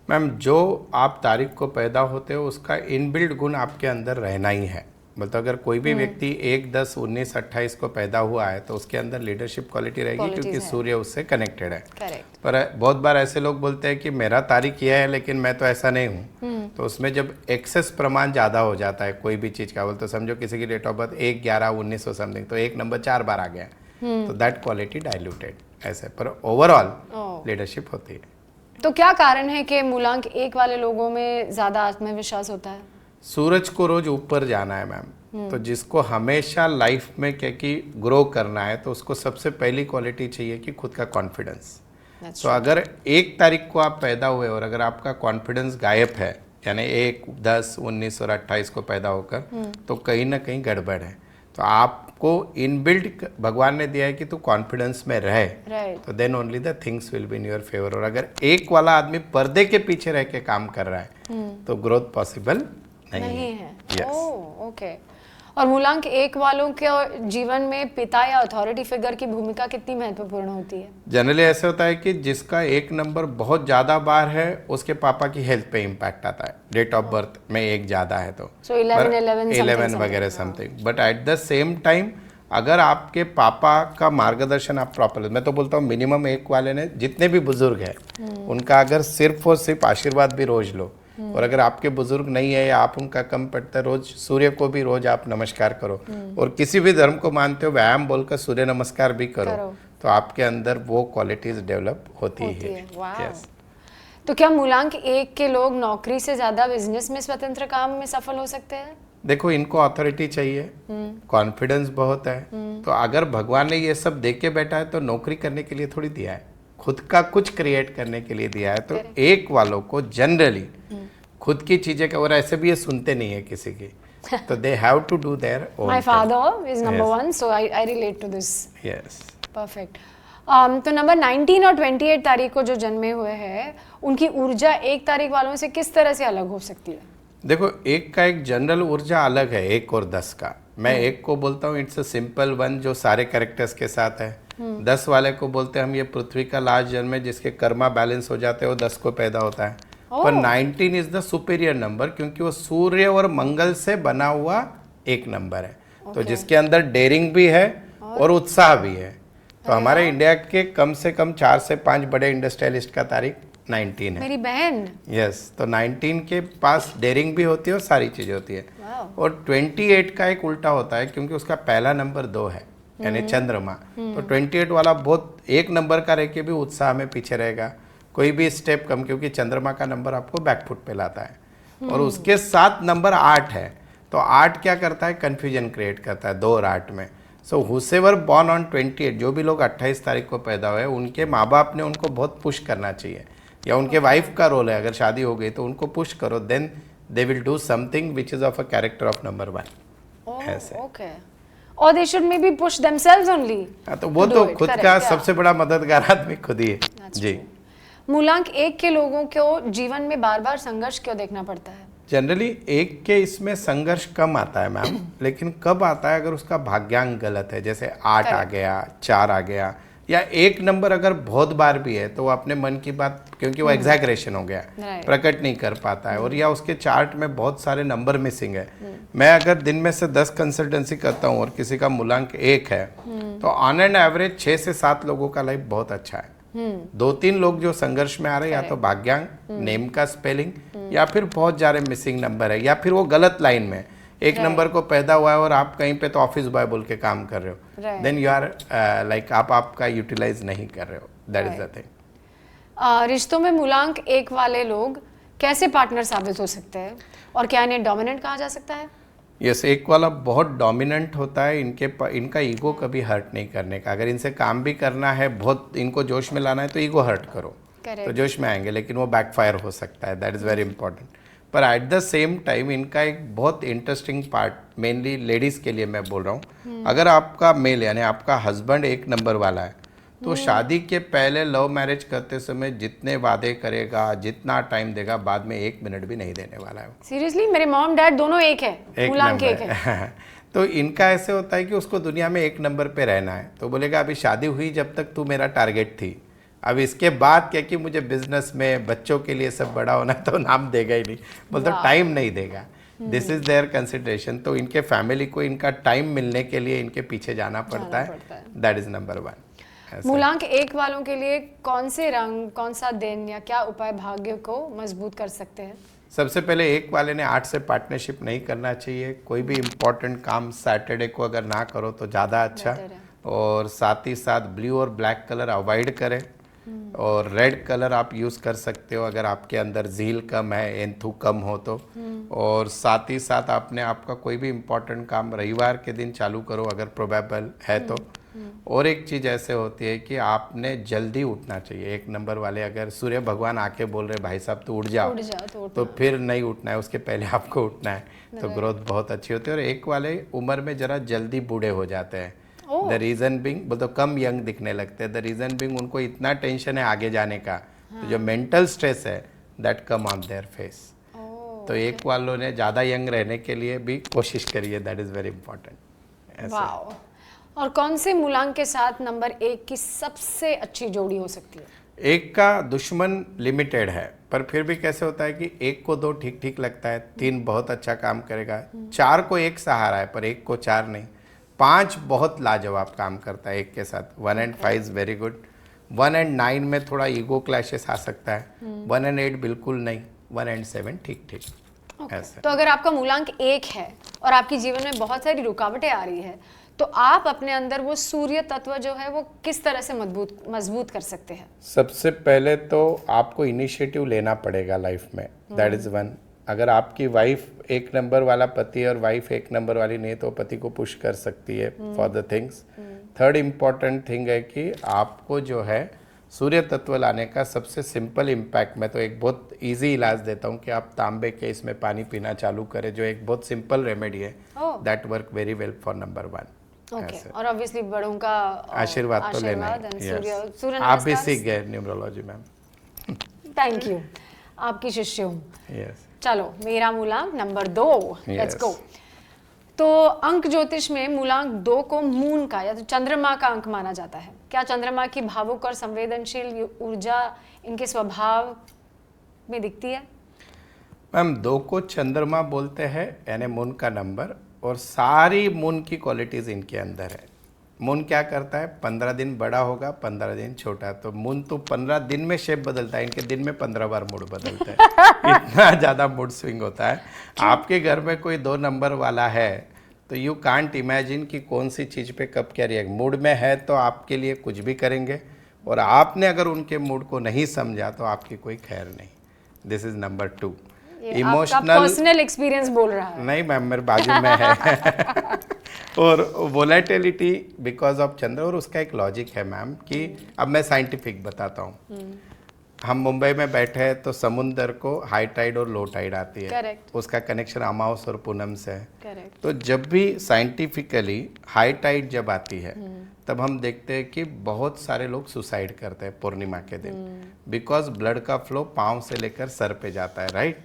[SPEAKER 2] मैम, जो आप तारीख को पैदा होते हो उसका इनबिल्ट गुण आपके अंदर रहना ही है। बोलते अगर कोई भी व्यक्ति 1, 10, 19, 28 को पैदा हुआ है तो उसके अंदर लीडरशिप क्वालिटी रहेगी,
[SPEAKER 1] Qualities
[SPEAKER 2] क्योंकि
[SPEAKER 1] है।
[SPEAKER 2] सूर्य उससे कनेक्टेड है।
[SPEAKER 1] करेक्ट।
[SPEAKER 2] पर बहुत बार ऐसे लोग बोलते हैं कि मेरा तारीख यह है लेकिन मैं तो ऐसा नहीं हूँ, तो उसमें जब एक्सेस प्रमाण ज़्यादा हो जाता है कोई भी चीज़ का, बोलते तो समझो किसी की डेट ऑफ बर्थ 1, 11, 19 समथिंग, तो एक नंबर 4 बार आ गया, तो दैट क्वालिटी डाइल्यूटेड ऐसे, पर ओवरऑल लीडरशिप होती है।
[SPEAKER 1] तो क्या कारण है कि मूलांक 1 वाले लोगों में ज़्यादा आत्मविश्वास होता है?
[SPEAKER 2] सूरज को रोज ऊपर जाना है मैम, तो जिसको हमेशा लाइफ में क्या कि ग्रो करना है, तो उसको सबसे पहली क्वालिटी चाहिए कि खुद का कॉन्फिडेंस। तो अगर 1 तारीख को आप पैदा हुए और अगर आपका कॉन्फिडेंस गायब है, यानी 1, 10, 19 और 28 को पैदा होकर, तो कहीं ना कहीं गड़बड़ है। तो आपको इनबिल्ट भगवान ने दिया है कि तू कॉन्फिडेंस में रहे, तो then only the things will be in your favour. और अगर 1 वाला आदमी पर्दे के पीछे रह के काम कर रहा है तो ग्रोथ पॉसिबल नहीं है। Yes.
[SPEAKER 1] ओके। और मूलांक 1 वालों के जीवन में पिता या अथॉरिटी फिगर की भूमिका कितनी महत्वपूर्ण होती है?
[SPEAKER 2] जनरली ऐसे होता है कि जिसका 1 नंबर बहुत ज़्यादा बार है उसके पापा की हेल्थ पे इम्पैक्ट आता है, डेट ऑफ बर्थ में 1 ज़्यादा है तो।
[SPEAKER 1] So 11
[SPEAKER 2] वगैरह something. But at the same time अगर आपके पापा का मार्गदर्शन आप प्रॉपर, मैं तो बोलता हूँ मिनिमम 1 वाले ने, जितने भी बुजुर्ग हैं उनका अगर सिर्फ और सिर्फ आशीर्वाद भी रोज लो, और अगर आपके बुजुर्ग नहीं है या आप उनका कम पड़ता है, रोज सूर्य को भी रोज आप नमस्कार करो, और किसी भी धर्म को मानते हो व्यायाम बोलकर सूर्य नमस्कार भी करो, तो आपके अंदर वो क्वालिटीज डेवलप होती है।
[SPEAKER 1] Yes. तो क्या मूलांक 1 के लोग नौकरी से ज्यादा बिजनेस में स्वतंत्र काम में सफल हो सकते हैं?
[SPEAKER 2] देखो, इनको अथॉरिटी चाहिए, कॉन्फिडेंस बहुत है, तो अगर भगवान ने ये सब दे के बैठा है तो नौकरी करने के लिए थोड़ी दिया है, खुद का कुछ क्रिएट करने के लिए दिया है। तो 1 वालों को जनरली खुद की चीजें का, और ऐसे भी ये सुनते नहीं है किसी की, तो they have to do their own.
[SPEAKER 1] My father is number 1, so I relate to this.
[SPEAKER 2] Yes,
[SPEAKER 1] perfect. तो नंबर 19 और 28 तारीख को जो जन्मे हुए हैं, उनकी ऊर्जा 1 तारीख वालों से किस तरह से अलग हो सकती है?
[SPEAKER 2] देखो, 1 का एक जनरल ऊर्जा अलग है 1 और 10 का। मैं 1 को बोलता हूँ इट्स अ सिंपल वन, जो सारे कैरेक्टर्स के साथ है। 10 वाले को बोलते हैं हम ये पृथ्वी का लास्ट जन्म है, जिसके कर्मा बैलेंस हो जाते हैं, वो 10 को पैदा होता है। पर 19 इज द सुपीरियर नंबर, क्योंकि वो सूर्य और मंगल से बना हुआ एक नंबर है, तो जिसके अंदर डेयरिंग भी है और उत्साह भी है। तो हमारे इंडिया के कम से कम 4 से 5 बड़े इंडस्ट्रियलिस्ट का तारीख 19 है।
[SPEAKER 1] मेरी बहन।
[SPEAKER 2] यस, तो 19 के पास डेयरिंग भी होती है और सारी चीजें होती है। और 28 का एक उल्टा होता है, क्योंकि उसका पहला नंबर 2 है, यानी चंद्रमा। तो 28 वाला बहुत 1 नंबर का रह के भी उत्साह में पीछे रहेगा, कोई भी स्टेप कम, क्योंकि चंद्रमा का नंबर आपको बैकफुट पे लाता है। और उसके साथ नंबर 8 है, तो 8 क्या करता है, कंफ्यूजन क्रिएट करता है 2 और 8 में। सो हुसेवर बॉर्न ऑन 28, जो भी लोग 28 तारीख को पैदा हुए, उनके माँ बाप ने उनको बहुत पुश करना चाहिए, या उनके वाइफ का रोल है, अगर शादी हो गई तो उनको पुश करो, then they will do something which is of a character of number 1। ऐसे
[SPEAKER 1] ओके। और they should may be push themselves only.
[SPEAKER 2] तो वो तो खुद का सबसे बड़ा मददगार आदमी खुद ही है। जी।
[SPEAKER 1] मूलांक 1 के लोगों को जीवन में बार बार संघर्ष क्यों देखना पड़ता है?
[SPEAKER 2] जनरली 1 के इसमें संघर्ष कम आता है मैम, लेकिन कब आता है, अगर उसका भाग्यांक गलत है, जैसे 8 आ गया, 4 आ गया, या 1 नंबर अगर बहुत बार भी है, तो वो अपने मन की बात, क्योंकि वो एग्जैगरेशन हो गया, प्रकट नहीं कर पाता है, और या उसके चार्ट में बहुत सारे नंबर मिसिंग है। मैं अगर दिन में से 10 कंसल्टेंसी करता हूँ और किसी का मूलांक 1 है, तो ऑन एंड एवरेज 6 से 7 लोगों का लाइफ बहुत अच्छा है। 2-3 लोग जो संघर्ष में आ रहे हैं, या तो भाग्यांक, नेम का स्पेलिंग, या फिर बहुत सारे मिसिंग नंबर है, या फिर वो गलत लाइन में 1 नंबर को पैदा हुआ है और आप कहीं पे तो ऑफिस बॉय बोल के काम कर रहे हो, देन यू आर लाइक आप आपका यूटिलाइज नहीं कर रहे हो, दैट इज द थिंग।
[SPEAKER 1] रिश्तों में मूलांक 1 वाले लोग कैसे पार्टनर साबित हो सकते हैं, और क्या इन्हें डोमिनेंट कहा जा सकता है?
[SPEAKER 2] यस, 1 वाला बहुत डोमिनेंट होता है, इनका ईगो कभी हर्ट नहीं करने का। अगर इनसे काम भी करना है, बहुत इनको जोश में लाना है, तो ईगो हर्ट करो, तो जोश में आएंगे, लेकिन वो बैकफायर हो सकता है, दैट इज़ वेरी इंपॉर्टेंट। पर एट द सेम टाइम इनका एक बहुत इंटरेस्टिंग पार्ट, मेनली लेडीज़ के लिए मैं बोल रहा हूँ, अगर आपका मेल यानी आपका हस्बैंड 1 नंबर वाला है, तो शादी के पहले लव मैरिज करते समय जितने वादे करेगा, जितना टाइम देगा, बाद में 1 मिनट भी नहीं देने वाला है।
[SPEAKER 1] सीरियसली, मेरे मॉम डैड दोनों 1 है, मूलांक 1 है।
[SPEAKER 2] तो इनका ऐसे होता है कि उसको दुनिया में 1 नंबर पे रहना है, तो बोलेगा अभी शादी हुई जब तक तू मेरा टारगेट थी, अब इसके बाद क्या कि मुझे बिजनेस में बच्चों के लिए सब बड़ा होना है, तो नाम देगा ही नहीं, बोलता टाइम नहीं देगा। This is their consideration. तो इनके फैमिली को इनका टाइम मिलने के लिए इनके पीछे जाना पड़ता है, दैट इज नंबर 1।
[SPEAKER 1] मूलांक 1 वालों के लिए कौन से रंग, कौन सा दिन या क्या उपाय भाग्य को मजबूत कर सकते हैं?
[SPEAKER 2] सबसे पहले 1 वाले ने 8 से पार्टनरशिप नहीं करना चाहिए। कोई भी इम्पोर्टेंट काम सैटरडे को अगर ना करो तो ज़्यादा अच्छा। और साथ ही साथ ब्लू और ब्लैक कलर अवॉइड करें। और रेड कलर आप यूज़ कर सकते हो अगर आपके अंदर झील कम है, एंथू कम हो तो। और साथ ही साथ आपने आपका कोई भी इम्पोर्टेंट काम रविवार के दिन चालू करो अगर प्रोबेबल है तो। और एक चीज़ ऐसे होती है कि आपने जल्दी उठना चाहिए। 1 नंबर वाले अगर सूर्य भगवान आके बोल रहे भाई साहब तो उठ जाओ तो फिर नहीं उठना है, उसके पहले आपको उठना है, तो ग्रोथ बहुत अच्छी होती है। और 1 वाले उम्र में ज़रा जल्दी बूढ़े हो जाते हैं। द रीज़न बिंग बोल तो कम यंग दिखने लगते हैं। द रीज़न बिंग उनको इतना टेंशन है आगे जाने का, तो जो मेंटल स्ट्रेस है that come on their face. तो 1 वालों ने ज़्यादा यंग रहने के लिए भी कोशिश करिए, that is very important.
[SPEAKER 1] Wow. और कौन से मूलांक के साथ नंबर 1 की सबसे अच्छी जोड़ी हो सकती है?
[SPEAKER 2] 1 का दुश्मन लिमिटेड है, पर फिर भी कैसे होता है कि 1 को 2 ठीक ठीक लगता है, 3 बहुत अच्छा काम करेगा, 4 को 1 सहारा है पर 1 को 4 नहीं, 5 बहुत लाजवाब काम करता है 1 के साथ। 1 and 5 is very good. 1 and 9 में थोड़ा ईगो क्लैशेस आ सकता है। 1 and 8 बिल्कुल नहीं। 1 and 7 ठीक ठीक ऐसे।
[SPEAKER 1] तो अगर आपका मूलांक 1 है और आपके जीवन में बहुत सारी रुकावटें आ रही है, तो आप अपने अंदर वो सूर्य तत्व जो है वो किस तरह से मजबूत कर सकते हैं?
[SPEAKER 2] सबसे पहले तो आपको इनिशिएटिव लेना पड़ेगा लाइफ में, दैट इज 1। अगर आपकी वाइफ 1 नंबर वाला पति है और वाइफ 1 नंबर वाली नहीं, तो पति को पुश कर सकती है for the things. 3rd important thing है कि आपको जो है सूर्य तत्व लाने का सबसे सिंपल इम्पैक्ट, मैं तो एक बहुत इजी इलाज देता हूँ कि आप तांबे के इसमें पानी पीना चालू करें, जो एक बहुत सिंपल रेमेडी है, that work very well for number 1।
[SPEAKER 1] Okay. और ऑब्वियसली बड़ों का
[SPEAKER 2] आशीर्वाद तो लेना है। सूर्य आप भी सीख गए न्यूमरोलॉजी मैम।
[SPEAKER 1] थैंक यू, आपकी शिष्य हूँ।
[SPEAKER 2] यस।
[SPEAKER 1] चलो, मेरा मूलांक नंबर 2, लेट्स गो। तो अंक ज्योतिष में मूलांक 2 को मून का या तो चंद्रमा का अंक माना जाता है। क्या चंद्रमा की भावुक और संवेदनशील ऊर्जा इनके स्वभाव में दिखती है?
[SPEAKER 2] मैम 2 को चंद्रमा बोलते हैं, यानी मून का नंबर, और सारी मून की क्वालिटीज इनके अंदर है। मून क्या करता है, 15 दिन बड़ा होगा, 15 दिन छोटा। तो मून तो 15 दिन में शेप बदलता है, इनके दिन में 15 बार मूड बदलता है। इतना ज़्यादा मूड स्विंग होता है। आपके घर में कोई 2 नंबर वाला है तो यू कांट इमेजिन कि कौन सी चीज़ पे कब क्या रिएक्ट। मूड में है तो आपके लिए कुछ भी करेंगे, और आपने अगर उनके मूड को नहीं समझा तो आपकी कोई खैर नहीं। This is number 2।
[SPEAKER 1] Emotional personal experience बोल रहा है।
[SPEAKER 2] नहीं मैम, मेरे बाजू में है। और वोलेटिलिटी बिकॉज ऑफ चंद्र। और उसका एक लॉजिक है मैम कि अब मैं साइंटिफिक बताता हूँ। हम मुंबई में बैठे हैं तो समुंदर को हाई टाइड और लो टाइड आती है।
[SPEAKER 1] Correct.
[SPEAKER 2] उसका कनेक्शन अमावस और पूनम से है।
[SPEAKER 1] Correct.
[SPEAKER 2] तो जब भी साइंटिफिकली हाई टाइड जब आती है तब हम देखते हैं कि बहुत सारे लोग सुसाइड करते हैं पूर्णिमा के दिन, बिकॉज ब्लड का फ्लो पाँव से लेकर सर पे जाता है, राइट?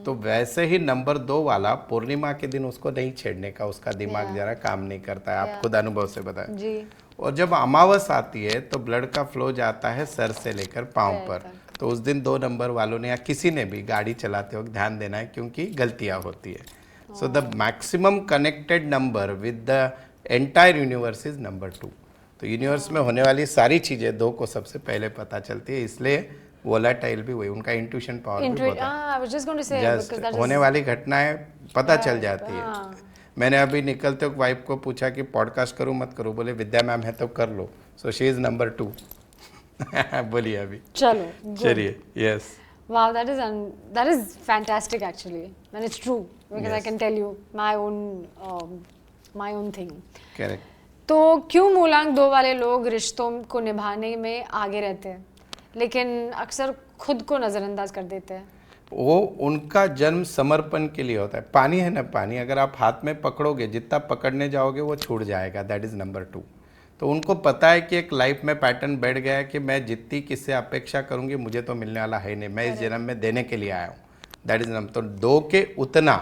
[SPEAKER 2] तो वैसे ही नंबर 2 वाला पूर्णिमा के दिन उसको नहीं छेड़ने का, उसका दिमाग जरा काम नहीं करता है। आप खुद अनुभव से बताएं
[SPEAKER 1] जी।
[SPEAKER 2] और जब अमावस आती है तो ब्लड का फ्लो जाता है सर से लेकर पाँव पर। तो उस दिन 2 नंबर वालों ने या किसी ने भी गाड़ी चलाते वक्त ध्यान देना है, क्योंकि गलतियां होती है। So the maximum connected number with the entire universe is number 2। तो यूनिवर्स में होने वाली सारी चीज़ें 2 को सबसे पहले पता चलती है, इसलिए वोलेटाइल भी वही, उनका इंट्यूशन पावर भी बहुत है। जस्ट होने वाली घटनाएं पता चल जाती है। मैंने अभी निकलते वक्त वाइफ को पूछा कि पॉडकास्ट करूं मत करूं, बोले विद्या मैम है तो कर लो। So she is number 2। बोलिए अभी।
[SPEAKER 1] चलो
[SPEAKER 2] चलिए। Yes.
[SPEAKER 1] Wow, that is fantastic actually, and it's true because I can tell you my own thing.
[SPEAKER 2] Correct.
[SPEAKER 1] तो क्यों मूलांक 2 वाले लोग रिश्तों को निभाने में आगे रहते हैं, लेकिन अक्सर खुद को नजरअंदाज कर देते हैं?
[SPEAKER 2] वो उनका जन्म समर्पण के लिए होता है। पानी है ना, पानी अगर आप हाथ में पकड़ोगे, जितना पकड़ने जाओगे वो छूट जाएगा, दैट इज नंबर 2। तो उनको पता है कि एक लाइफ में पैटर्न बैठ गया है कि मैं जितनी किससे अपेक्षा करूंगी मुझे तो मिलने वाला है नहीं, मैं इस जन्म में देने के लिए आया हूँ, दैट इज नंबर। तो 2 के उतना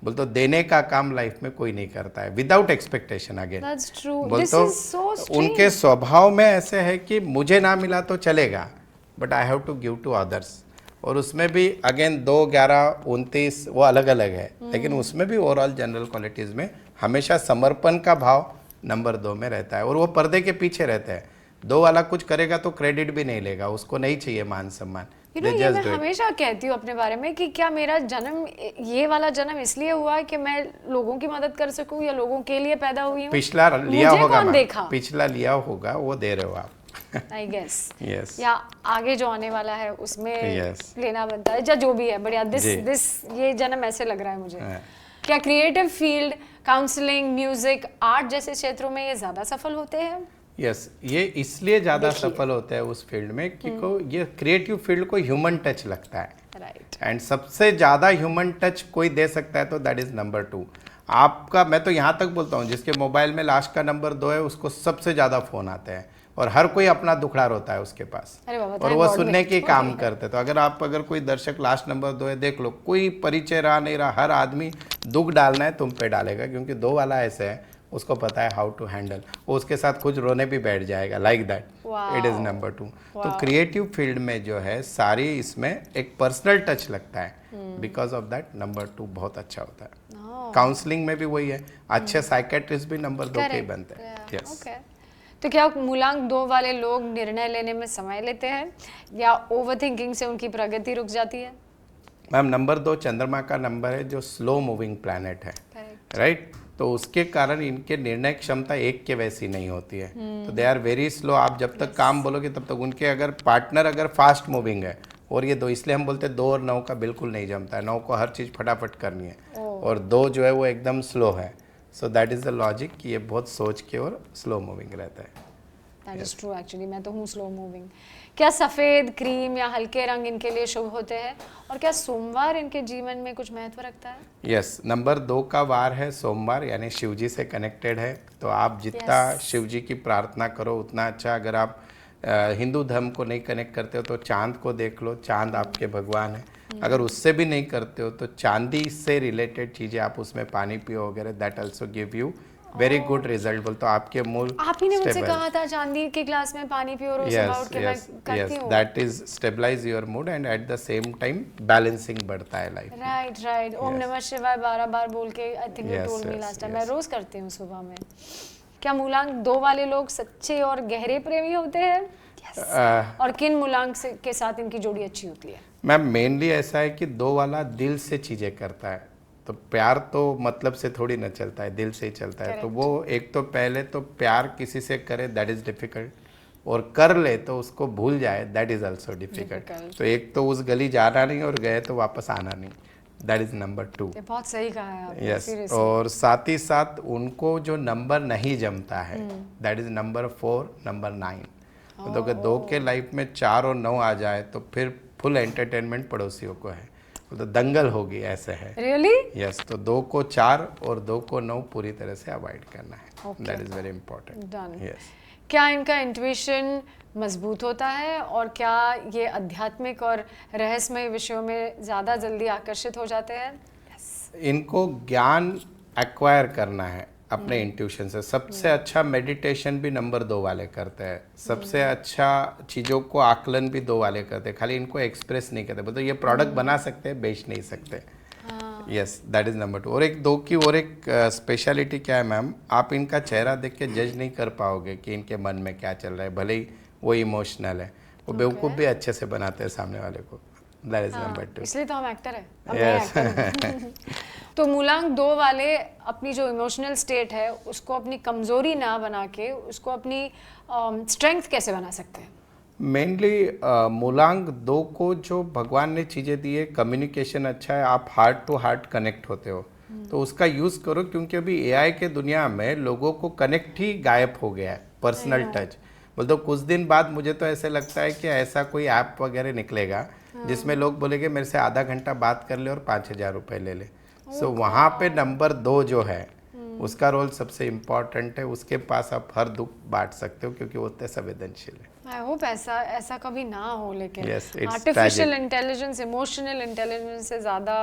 [SPEAKER 2] बोल तो देने का काम लाइफ में कोई नहीं करता है without expectation. Again
[SPEAKER 1] That's true.
[SPEAKER 2] बोल
[SPEAKER 1] This
[SPEAKER 2] तो
[SPEAKER 1] is so strange.
[SPEAKER 2] उनके स्वभाव में ऐसे है कि मुझे ना मिला तो चलेगा, but I have to give to others. और उसमें भी अगेन 2, 11, 29 वो अलग अलग है, लेकिन उसमें भी ओवरऑल जनरल क्वालिटीज़ में हमेशा समर्पण का भाव नंबर 2 में रहता है, और वो पर्दे के पीछे रहता है। 2 वाला कुछ करेगा तो क्रेडिट भी नहीं लेगा, उसको नहीं चाहिए मान सम्मान।
[SPEAKER 1] You know, ये मैं हमेशा कहती हूँ अपने बारे में कि क्या मेरा जन्म, ये वाला जन्म इसलिए हुआ है कि मैं लोगों की मदद कर सकूं या लोगों के लिए पैदा हुई हूँ?
[SPEAKER 2] पिछला लिया
[SPEAKER 1] मुझे
[SPEAKER 2] होगा,
[SPEAKER 1] कौन देखा?
[SPEAKER 2] पिछला लिया होगा वो दे रहे हो आप।
[SPEAKER 1] आई गेस
[SPEAKER 2] यस,
[SPEAKER 1] या आगे जो आने वाला है उसमें
[SPEAKER 2] Yes.
[SPEAKER 1] लेना बनता है, या जो भी है। बढ़िया, दिस ये जन्म ऐसे लग रहा है मुझे। क्या creative field, counselling, music, art जैसे क्षेत्रों में ये ज्यादा सफल होते हैं?
[SPEAKER 2] यस, ये इसलिए ज़्यादा सफल होता है उस फील्ड में क्योंकि ये क्रिएटिव फील्ड को ह्यूमन टच लगता है,
[SPEAKER 1] राइट।
[SPEAKER 2] एंड सबसे ज़्यादा ह्यूमन टच कोई दे सकता है तो दैट इज़ नंबर 2। आपका, मैं तो यहाँ तक बोलता हूँ, जिसके मोबाइल में लास्ट का नंबर 2 है उसको सबसे ज़्यादा फ़ोन आते हैं, और हर कोई अपना दुखड़ा रोता है उसके पास,
[SPEAKER 1] अरे बाबा,
[SPEAKER 2] और वो सुनने के काम करते। तो अगर कोई दर्शक लास्ट नंबर 2 है, देख लो, कोई परिचय रहा नहीं रहा, हर आदमी दुख डालना है तुम पे डालेगा, क्योंकि 2 वाला ऐसे है, उसको पता है हाउ टू हैंडल, वो उसके साथ कुछ रोने भी बैठ जाएगा, like that. It is number 2। तो क्रिएटिव फील्ड में जो है सारी, इसमें एक पर्सनल टच लगता है, बिकॉज ऑफ दैट नंबर 2 बहुत अच्छा होता है। काउंसलिंग में भी वही है, अच्छे साइकेट्रिस्ट भी नंबर 2 के ही बनते हैं। यस।
[SPEAKER 1] तो क्या मूलांक 2 वाले लोग निर्णय लेने में समय लेते हैं या ओवरथिंकिंग से उनकी प्रगति रुक जाती है?
[SPEAKER 2] मैम, नंबर 2 चंद्रमा का नंबर है जो स्लो मूविंग प्लैनेट है, राइट? तो उसके कारण इनके निर्णय क्षमता 1 के वैसी नहीं होती है, तो दे आर वेरी स्लो। आप जब तक काम बोलोगे तब तक उनके अगर पार्टनर अगर फास्ट मूविंग है, और ये 2, इसलिए हम बोलते हैं 2 और 9 का बिल्कुल नहीं जमता है। 9 को हर चीज़ फटाफट करनी है, और 2 जो है वो एकदम स्लो है। So that is the logic कि ये बहुत सोच के और स्लो मूविंग रहता है।
[SPEAKER 1] दैट इज ट्रू, एक्चुअली मैं तो हूँ स्लो मूविंग। क्या सफ़ेद, क्रीम या हल्के रंग इनके लिए शुभ होते हैं, और क्या सोमवार इनके जीवन में कुछ महत्व रखता है?
[SPEAKER 2] यस, नंबर 2 का वार है सोमवार, यानी शिव जी से कनेक्टेड है, तो आप जितना शिव जी की प्रार्थना करो उतना अच्छा। अगर आप हिंदू धर्म को नहीं कनेक्ट करते हो तो चांद को देख लो, चांद आपके भगवान है। अगर उससे भी नहीं करते हो तो चांदी से रिलेटेड चीज़ें आप उसमें पानी पियो वगैरह, that also give you very good result. बोल तो आपके मूल,
[SPEAKER 1] आप ही ने मुझसे कहा था चांदी के ग्लास में पानी पियो रोज सुबह उठ के, मैं करती हूं।
[SPEAKER 2] That is stabilise your mood and at the same time balancing बढ़ता है लाइफ।
[SPEAKER 1] राइट। ओम नमः शिवाय 12 बार बोल के, I think you told me last time, मैं रोज करती हूँ सुबह में। क्या मूलांक 2 वाले लोग सच्चे और गहरे प्रेमी होते हैं? और किन मूलांक के साथ इनकी जोड़ी अच्छी होती है?
[SPEAKER 2] मैम, मेनली ऐसा है कि 2 वाला दिल से चीज़ें करता है, तो प्यार तो मतलब से थोड़ी ना चलता है, दिल से ही चलता है। तो वो एक तो पहले तो प्यार किसी से करे दैट इज़ डिफ़िकल्ट, और कर ले तो उसको भूल जाए दैट इज़ ऑल्सो डिफ़िकल्ट। तो एक तो उस गली जाना नहीं और गए तो वापस आना नहीं, दैट इज़ नंबर 2।
[SPEAKER 1] बहुत सही कहा है आपने।
[SPEAKER 2] यस, और साथ ही साथ उनको जो नंबर नहीं जमता है दैट इज़ नंबर 4, नंबर 9। तो अगर 2 के लाइफ में 4 और 9 आ जाए तो फिर फुल एंटरटेनमेंट पड़ोसियों को है, तो दंगल होगी, ऐसे है।
[SPEAKER 1] रियली?
[SPEAKER 2] यस, तो 2 को 4 और 2 को 9 पूरी तरह से अवॉइड करना है, that is very important.
[SPEAKER 1] Done.
[SPEAKER 2] Yes.
[SPEAKER 1] क्या इनका इंट्यूशन मजबूत होता है, और क्या ये आध्यात्मिक और रहस्यमय विषयों में ज़्यादा जल्दी आकर्षित हो जाते हैं?
[SPEAKER 2] इनको ज्ञान एक्वायर करना है अपने इंट्यूशन से। सबसे अच्छा मेडिटेशन भी नंबर 2 वाले करते हैं, सबसे अच्छा चीज़ों को आकलन भी 2 वाले करते हैं, खाली इनको एक्सप्रेस नहीं करते। बोलते ये प्रोडक्ट बना सकते हैं, बेच नहीं सकते। Yes, that is number 2। और एक 2 की और एक स्पेशलिटी क्या है मैम, आप इनका चेहरा देख के जज नहीं कर पाओगे कि इनके मन में क्या चल रहा है, भले ही वो इमोशनल है, वो बेवकूफ़ भी अच्छे से बनाते हैं सामने वाले को। That is number 2।
[SPEAKER 1] इसलिए तो हम एक्टर हैं। तो मूलांक 2 वाले अपनी जो इमोशनल स्टेट है उसको अपनी कमजोरी ना बना के उसको अपनी स्ट्रेंथ कैसे बना सकते हैं?
[SPEAKER 2] मेनली मूलांक 2 को जो भगवान ने चीज़ें दी है, कम्युनिकेशन अच्छा है, आप हार्ट टू हार्ट कनेक्ट होते हो, तो उसका यूज़ करो, क्योंकि अभी एआई के दुनिया में लोगों को कनेक्ट ही गायब हो गया है, पर्सनल टच। बोलते कुछ दिन बाद मुझे तो ऐसे लगता है कि ऐसा कोई ऐप वगैरह निकलेगा जिसमें लोग बोलेंगे मेरे से आधा घंटा बात कर ले और 5,000 रुपये ले ले। सो वहाँ पे नंबर 2 जो है उसका रोल सबसे इम्पॉर्टेंट है, उसके पास आप हर दुख बांट सकते हो क्योंकि वो उतने संवेदनशील है।
[SPEAKER 1] आई होप ऐसा कभी ना हो, लेकिन
[SPEAKER 2] Yes, it's
[SPEAKER 1] artificial
[SPEAKER 2] tragic.
[SPEAKER 1] Intelligence emotional intelligence से ज़्यादा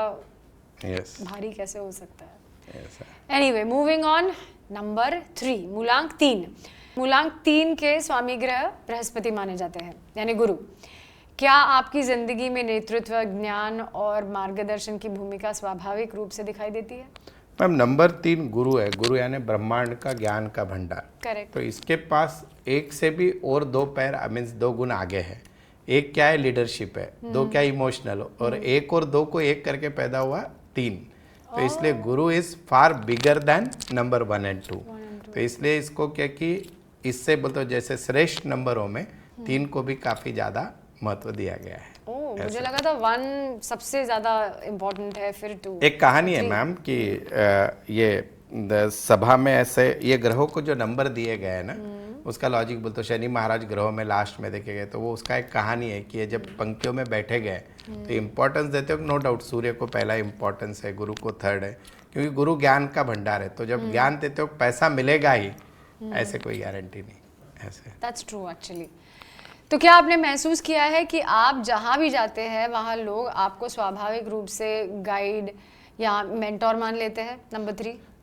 [SPEAKER 2] Yes.
[SPEAKER 1] भारी कैसे हो सकता है?
[SPEAKER 2] Yes, sir.
[SPEAKER 1] Anyway, moving on, number 3 मूलांक 3। मूलांक 3 के स्वामी ग्रह बृहस्पति माने जाते हैं, यानी गुरु। क्या आपकी जिंदगी में नेतृत्व, ज्ञान और मार्गदर्शन की भूमिका स्वाभाविक रूप से दिखाई देती है?
[SPEAKER 2] मैम नंबर 3 गुरु है। गुरु यानी ब्रह्मांड का ज्ञान का भंडार।
[SPEAKER 1] करेक्ट।
[SPEAKER 2] तो इसके पास एक से भी और 2 पैर मीन्स 2 गुण आगे है। एक क्या है, लीडरशिप है। 2 क्या, इमोशनल, और 1 और 2 को एक करके पैदा हुआ 3। तो इसलिए गुरु is far bigger than number 1 and 2। तो इसलिए इसको क्या कि इससे बोलते हो जैसे श्रेष्ठ नंबरों में 3 को भी काफी ज्यादा महत्व दिया गया है।
[SPEAKER 1] ओह, मुझे लगा था 1 सबसे ज्यादा इम्पोर्टेंट है, फिर 2।
[SPEAKER 2] एक कहानी है मैम कि ये सभा में ऐसे ये ग्रहों को जो नंबर दिए गए हैं ना, उसका लॉजिक बोलते शनि महाराज ग्रहों में लास्ट में देखे गए, तो वो उसका एक कहानी है कि ये जब पंक्तियों में बैठे गए तो इम्पोर्टेंस देते हो, नो डाउट सूर्य को पहला इम्पोर्टेंस है, गुरु को थर्ड है, क्योंकि गुरु ज्ञान का भंडार है। तो जब ज्ञान देते हो पैसा मिलेगा ही, ऐसे कोई गारंटी नहीं। ऐसे
[SPEAKER 1] दैट्स ट्रू एक्चुअली। तो क्या आपने महसूस किया है कि आप जहाँ भी जाते हैं वहाँ लोग आपको स्वाभाविक रूप से गाइड या मेंटोर मान लेते हैं?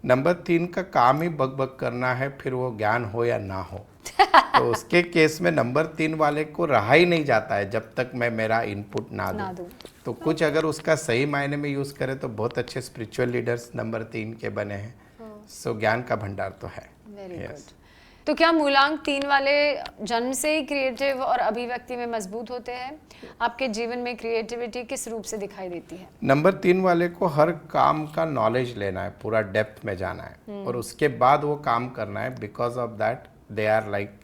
[SPEAKER 2] नंबर 3 का काम ही बक करना है, फिर वो ज्ञान हो या ना हो। तो उसके केस में नंबर 3 वाले को रहा ही नहीं जाता है जब तक मैं मेरा इनपुट ना दूं। तो कुछ अगर उसका सही मायने में यूज करे तो बहुत अच्छे स्पिरिचुअल लीडर्स नंबर 3 के बने हैं। सो ज्ञान का भंडार तो है।
[SPEAKER 1] Very good. तो क्या मूलांक 3 वाले जन्म से ही क्रिएटिव और अभिव्यक्ति में मजबूत होते हैं? आपके जीवन में क्रिएटिविटी किस रूप से दिखाई देती है?
[SPEAKER 2] नंबर 3 वाले को हर काम का नॉलेज लेना है, पूरा डेप्थ में जाना है और उसके बाद वो काम करना है। Because of that they are like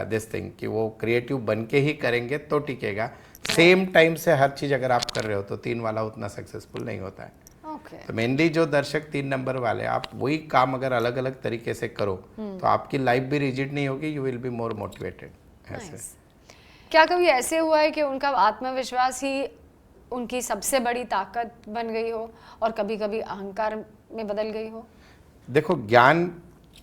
[SPEAKER 2] this thing कि वो क्रिएटिव बन के ही करेंगे तो टिकेगा। सेम टाइम से हर चीज़ अगर आप कर रहे हो तो 3 वाला उतना सक्सेसफुल नहीं होता है। तो मेनली जो दर्शक 3 नंबर वाले, आप वही काम अगर अलग अलग तरीके से करो तो आपकी लाइफ भी रिजिड नहीं होगी, you will be more motivated. ऐसे
[SPEAKER 1] क्या कभी ऐसे हुआ है कि उनका आत्मविश्वास ही उनकी सबसे बड़ी ताकत बन गई हो और कभी कभी अहंकार में बदल गई हो?
[SPEAKER 2] देखो, ज्ञान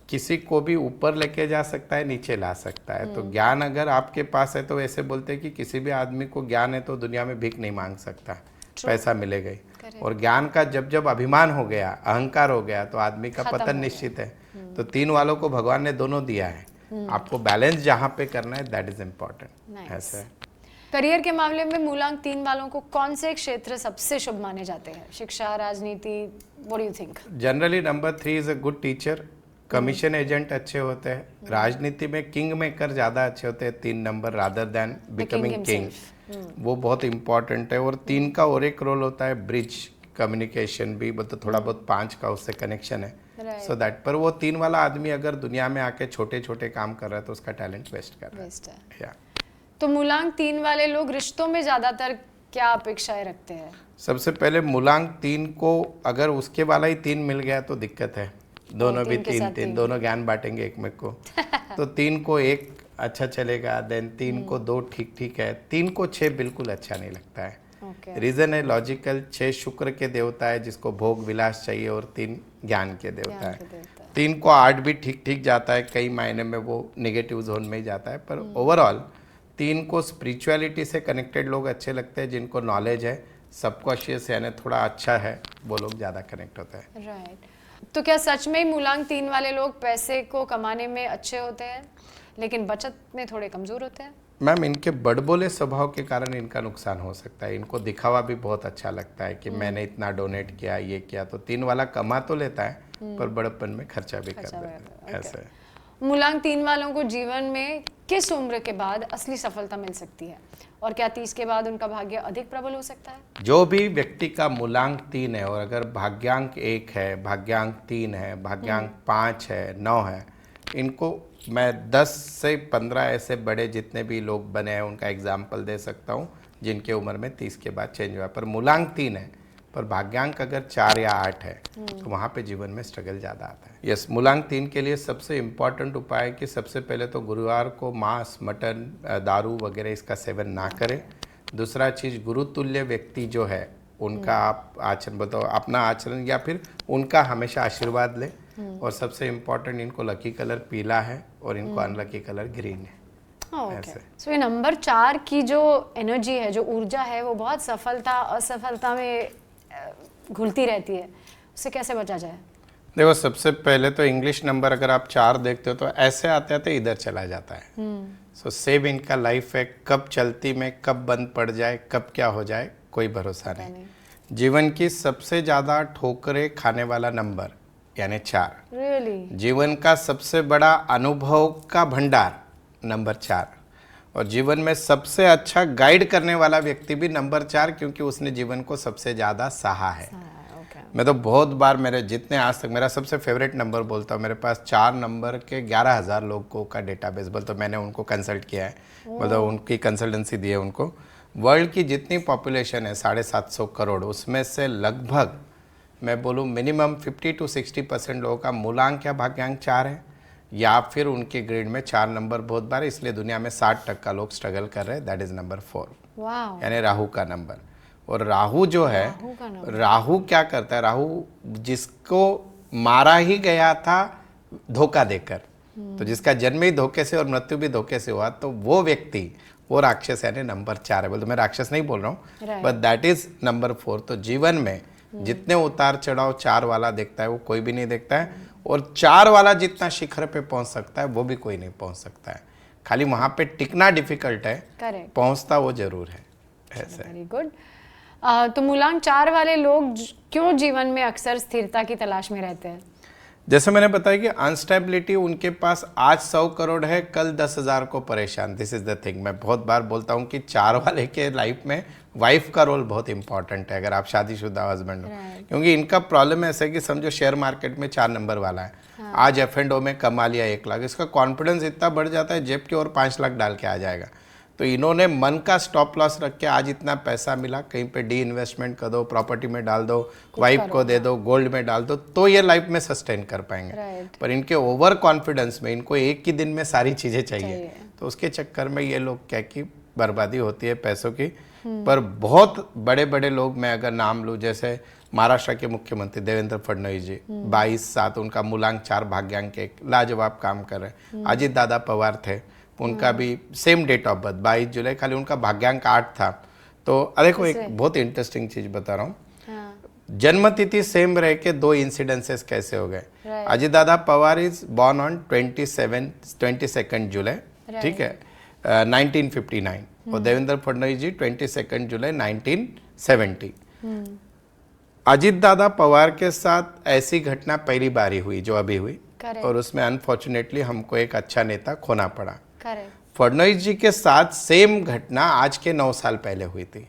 [SPEAKER 2] किसी को भी ऊपर लेके जा सकता है, नीचे ला सकता है। तो ज्ञान अगर आपके पास है तो ऐसे बोलते हैं कि किसी भी आदमी को ज्ञान है तो दुनिया में भीख नहीं मांग सकता, पैसा मिलेगा ही। और ज्ञान का जब जब अभिमान हो गया, अहंकार हो गया, तो आदमी का पतन निश्चित है। तो 3 वालों को भगवान ने दोनों दिया है। आपको बैलेंस जहाँ पे करना है, दैट इज इम्पोर्टेंट। ऐसे
[SPEAKER 1] करियर के मामले में मूलांक 3 वालों को कौन से क्षेत्र सबसे शुभ माने जाते हैं? शिक्षा, राजनीति, what do you think?
[SPEAKER 2] Generally number 3 is a good teacher. Commission agent अच्छे होते हैं। राजनीति में किंग मेकर ज़्यादा अच्छे होते हैं 3 number, rather than becoming king. वो बहुत इंपॉर्टेंट है। और 3 का और एक रोल होता है ब्रिज कम्युनिकेशन भी, मतलब थोड़ा बहुत 5 का उससे कनेक्शन है। सो दैट पर वो 3 वाला आदमी अगर दुनिया में आके छोटे छोटे काम कर रहा है तो उसका टैलेंट वेस्ट कर रहा है।
[SPEAKER 1] तो मूलांक 3 वाले लोग रिश्तों में ज़्यादातर क्या अपेक्षाएं रखते हैं? सबसे
[SPEAKER 2] पहले मूलांक 3 को अगर उसके वाला ही 3 मिल गया तो दिक्कत है। दोनों भी 3 दोनों ज्ञान बांटेंगे एक में को। तो 3 को 1 अच्छा चलेगा, देन 3 को 2 ठीक ठीक है, 3 को 6 बिल्कुल अच्छा नहीं लगता है। रीजन है लॉजिकल, 6 शुक्र के देवता है जिसको भोग विलास चाहिए और 3 ज्ञान के देवता है। 3 को 8 भी ठीक ठीक जाता है, कई मायने में वो नेगेटिव जोन में ही जाता है। पर ओवरऑल 3 को स्पिरिचुअलिटी से कनेक्टेड लोग अच्छे लगते हैं, जिनको नॉलेज है, सबकॉन्शियस यानी थोड़ा अच्छा है, वो लोग ज़्यादा कनेक्ट होते हैं।
[SPEAKER 1] राइट। तो क्या सच में ही मूलांक 3 वाले लोग पैसे को कमाने में अच्छे होते हैं लेकिन बचत में थोड़े कमजोर होते हैं?
[SPEAKER 2] मैम, इनके बड़बोले स्वभाव के कारण इनका नुकसान हो सकता है। इनको दिखावा भी बहुत अच्छा लगता है कि मैंने इतना डोनेट किया, ये किया। तो 3 वाला कमा तो लेता है पर बड़प्पन में खर्चा भी कर देता है। ऐसे
[SPEAKER 1] मूलांक 3 वालों को जीवन में किस उम्र के बाद असली सफलता मिल सकती है और क्या 30 के बाद उनका भाग्य अधिक प्रबल हो सकता है?
[SPEAKER 2] जो भी व्यक्ति का मूलांक 3 है और अगर भाग्यांक 1 है, भाग्यांक 3 है, भाग्यांक 5 है, 9 है, इनको मैं 10 से 15 ऐसे बड़े जितने भी लोग बने हैं उनका एग्जाम्पल दे सकता हूँ जिनके उम्र में 30 के बाद चेंज हुआ। पर मूलांक 3 है पर भाग्यांक अगर 4 या 8 है तो वहाँ पे जीवन में स्ट्रगल ज़्यादा आता है। यस, मूलांक 3 के लिए सबसे इम्पॉर्टेंट उपाय है कि सबसे पहले तो गुरुवार को मांस, मटन, दारू वगैरह इसका सेवन ना करें। दूसरा चीज़, गुरुतुल्य व्यक्ति जो है उनका आप आचरण बताओ, अपना आचरण या फिर उनका हमेशा आशीर्वाद लें। और सबसे इम्पोर्टेंट, इनको लकी कलर पीला है और इनको अनलकी कलर ग्रीन है।
[SPEAKER 1] सो ये नंबर 4 की जो एनर्जी है, जो ऊर्जा है, वो बहुत सफलता असफलता में घुलती रहती है। उससे कैसे बचा जाए?
[SPEAKER 2] देखो, सबसे पहले तो इंग्लिश नंबर अगर आप 4 देखते हो तो ऐसे आते आते इधर चला जाता है। सो सेम इनका लाइफ है, कब चलती में कब बंद पड़ जाए, कब क्या हो जाए, कोई भरोसा नहीं। जीवन की सबसे ज़्यादा ठोकरें खाने वाला नंबर यानी 4।
[SPEAKER 1] Really?
[SPEAKER 2] जीवन का सबसे बड़ा अनुभव का भंडार नंबर 4। और जीवन में सबसे अच्छा गाइड करने वाला व्यक्ति भी नंबर 4, क्योंकि उसने जीवन को सबसे ज़्यादा सहा है।
[SPEAKER 1] Okay.
[SPEAKER 2] मैं तो बहुत बार, मेरे जितने आज तक, मेरा सबसे फेवरेट नंबर बोलता हूँ, मेरे पास 4 नंबर के 11,000 लोगों का डेटाबेस बोलता हूँ, मैंने उनको कंसल्ट किया है, मतलब उनकी कंसल्टेंसी दी है उनको। वर्ल्ड की जितनी पॉपुलेशन है 750 करोड़, उसमें से लगभग मैं बोलूँ मिनिमम 50 to 60% लोगों का मूलांक या भाग्यांक 4 है, या फिर उनके ग्रेड में 4 नंबर बहुत बार, इसलिए दुनिया में 60% लोग स्ट्रगल कर रहे हैं। That is number 4,
[SPEAKER 1] Wow.
[SPEAKER 2] यानी राहु का नंबर। और राहु जो है, राहु क्या करता है, राहु जिसको मारा ही गया था धोखा देकर, तो जिसका जन्म ही धोखे से और मृत्यु भी धोखे से हुआ, तो वो व्यक्ति, वो राक्षस यानी नंबर 4 है। बोल तो मैं राक्षस नहीं बोल रहा हूँ, बट दैट इज नंबर 4। तो जीवन में जितने उतार चढ़ाव 4 वाला देखता है वो कोई भी नहीं देखता है, और 4 वाला जितना शिखर पे पहुंच सकता है वो भी कोई नहीं पहुंच सकता है। खाली वहां पे टिकना डिफिकल्ट है, पहुंचता वो जरूर है। ऐसे
[SPEAKER 1] वेरी गुड। तो मूलांक 4 वाले लोग क्यों जीवन में अक्सर स्थिरता की तलाश में रहते हैं?
[SPEAKER 2] जैसे मैंने बताया कि अनस्टेबिलिटी उनके पास आज 100 करोड़ है, कल 10,000 को परेशान। This is the thing. मैं बहुत बार बोलता हूँ कि 4 वाले के लाइफ में वाइफ का रोल बहुत इंपॉर्टेंट है, अगर आप शादीशुदा हस्बैंड हो, क्योंकि इनका प्रॉब्लम ऐसा है कि समझो शेयर मार्केट में 4 नंबर वाला है, आज F&O में कमा लिया 1 लाख, इसका कॉन्फिडेंस इतना बढ़ जाता है जेब के और 5 लाख डाल के आ जाएगा। तो इन्होंने मन का स्टॉप लॉस रख के, आज इतना पैसा मिला, कहीं पे डी इन्वेस्टमेंट कर दो, प्रॉपर्टी में डाल दो, वाइफ को दे दो, गोल्ड में डाल दो, तो ये लाइफ में सस्टेन कर पाएंगे। पर इनके ओवर कॉन्फिडेंस में इनको एक ही दिन में सारी चीज़ें चाहिए, तो उसके चक्कर में ये लोग क्या कि बर्बादी होती है पैसों की। पर बहुत बड़े बड़े लोग, मैं अगर नाम लूँ, जैसे महाराष्ट्र के मुख्यमंत्री देवेंद्र फडणवीस जी, 22/7 उनका मूलांक 4 भाग्यांक 1, लाजवाब काम कर रहे हैं। अजित दादा पवार थे, उनका भी सेम डेट ऑफ बर्थ 22 जुलाई, खाली उनका भाग्यांक 8 था। तो देखो एक बहुत इंटरेस्टिंग चीज बता रहा हूँ, जन्म तिथि सेम रह के 2 इंसिडेंसेस कैसे हो गए। Ajit Dada Pawar is born on 22 जुलाई, ठीक है, 1959, और देवेंद्र फडणवीस जी 22 जुलाई 1970। अजित दादा पवार के साथ ऐसी घटना पहली बार ही हुई जो अभी हुई, और उसमें अनफॉर्चुनेटली हमको एक अच्छा नेता खोना पड़ा। फडणवीस जी के साथ सेम घटना आज के 9 साल पहले हुई थी।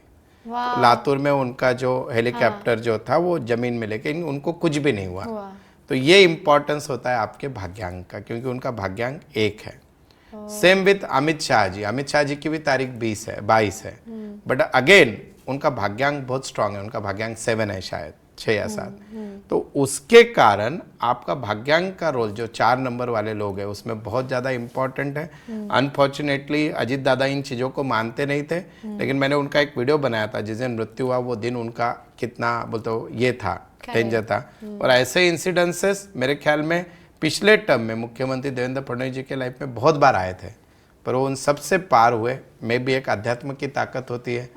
[SPEAKER 2] लातूर में उनका जो हेलीकॉप्टर जो था वो जमीन में लेकिन उनको कुछ भी नहीं हुआ। तो ये इंपॉर्टेंस होता है आपके भाग्यांक का, क्योंकि उनका भाग्यांक 1 है। सेम विथ अमित शाह जी, अमित शाह जी की भी तारीख 22 है, बट अगेन उनका भाग्यांक बहुत स्ट्रांग है, उनका भाग्यांक 7 है, शायद 6 या 7। तो उसके कारण आपका भाग्यांक का रोल जो 4 नंबर वाले लोग हैं उसमें बहुत ज़्यादा इंपॉर्टेंट है। अनफॉर्चुनेटली अजित दादा इन चीज़ों को मानते नहीं थे, लेकिन मैंने उनका एक वीडियो बनाया था जिस दिन मृत्यु हुआ, वो दिन उनका कितना बोलते ये था, डेंजर था। और ऐसे इंसिडेंसेस मेरे ख्याल में पिछले टर्म में मुख्यमंत्री देवेंद्र फडणवीस जी के लाइफ में बहुत बार आए थे, पर वो उन सबसे पार हुए। में भी एक अध्यात्म की ताकत होती है,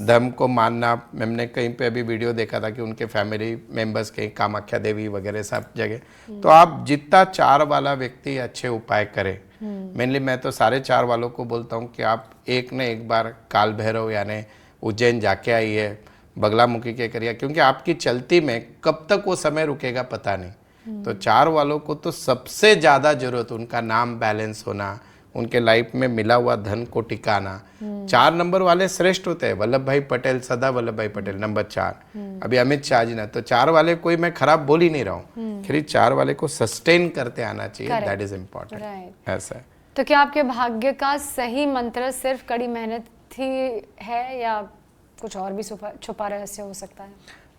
[SPEAKER 2] धर्म को मानना। मैंने कहीं पे अभी वीडियो देखा था कि उनके फैमिली मेंबर्स कहीं कामाख्या देवी वगैरह सब जगह। तो आप जितना 4 वाला व्यक्ति अच्छे उपाय करे, मेनली मैं तो सारे 4 वालों को बोलता हूँ कि आप एक न एक बार काल भैरव यानी उज्जैन जाके आइए, बगलामुखी के करिए, क्योंकि आपकी चलती में कब तक वो समय रुकेगा पता नहीं। तो 4 वालों को तो सबसे ज़्यादा जरूरत उनका नाम बैलेंस होना, उनके लाइफ में मिला हुआ धन को टिकाना। 4 नंबर वाले श्रेष्ठ होते हैं, वल्लभ भाई पटेल, सरदार वल्लभ भाई पटेल नंबर 4, अभी अमित शाह जी ना। तो 4 वाले कोई मैं खराब बोल ही नहीं रहा हूँ, फिर 4 वाले को सस्टेन करते आना चाहिए, दैट इज इम्पोर्टेंट। ऐसा
[SPEAKER 1] तो क्या आपके भाग्य का सही मंत्र सिर्फ कड़ी मेहनत ही है, या कुछ और भी छुपा रहस्य हो सकता है?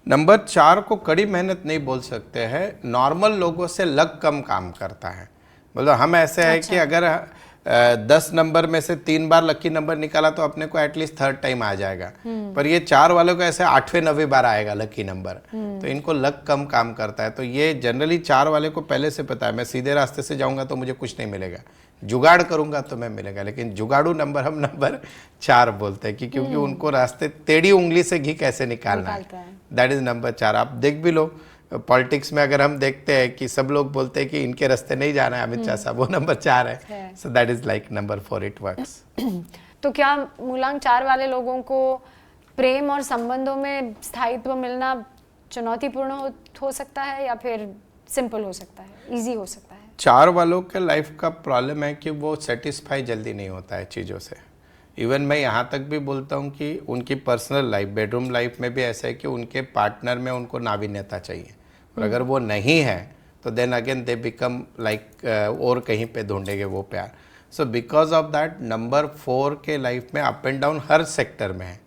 [SPEAKER 2] नंबर 4 को कड़ी मेहनत नहीं बोल सकते हैं, नॉर्मल लोगों से लक कम काम करता है। मतलब हम ऐसे है कि अगर 10 नंबर में से 3 बार लकी नंबर निकाला तो अपने को एटलीस्ट 3rd टाइम आ जाएगा, पर ये 4 वालों को ऐसे 8वें 9वें बार आएगा लकी नंबर। तो इनको लक कम काम करता है। तो ये जनरली 4 वाले को पहले से पता है, मैं सीधे रास्ते से जाऊंगा तो मुझे कुछ नहीं मिलेगा, जुगाड़ करूंगा तो मैं मिलेगा। लेकिन जुगाड़ू नंबर हम नंबर 4 बोलते हैं कि क्योंकि उनको रास्ते टेढ़ी उंगली से घी कैसे निकालना है, दैट इज नंबर 4। आप देख भी लो, पॉलिटिक्स में अगर हम देखते हैं कि सब लोग बोलते हैं कि इनके रास्ते नहीं जाना है अमित शाह साहब, वो नंबर 4 है, so that is like number 4, it works.
[SPEAKER 1] तो क्या मूलांक 4 वाले लोगों को प्रेम और संबंधों में स्थायित्व मिलना चुनौतीपूर्ण हो सकता है या फिर सिंपल हो सकता है, इजी हो सकता है?
[SPEAKER 2] 4 वालों के लाइफ का प्रॉब्लम है कि वो सेटिस्फाई जल्दी नहीं होता है चीज़ों से। इवन मैं यहाँ तक भी बोलता हूँ कि उनकी पर्सनल लाइफ, बेडरूम लाइफ में भी ऐसा है कि उनके पार्टनर में उनको नावीन्यता चाहिए, और अगर वो नहीं है तो then again they become like और कहीं पे ढूंढेंगे वो प्यार। So because of that number 4 के लाइफ में अप एंड डाउन हर सेक्टर में है,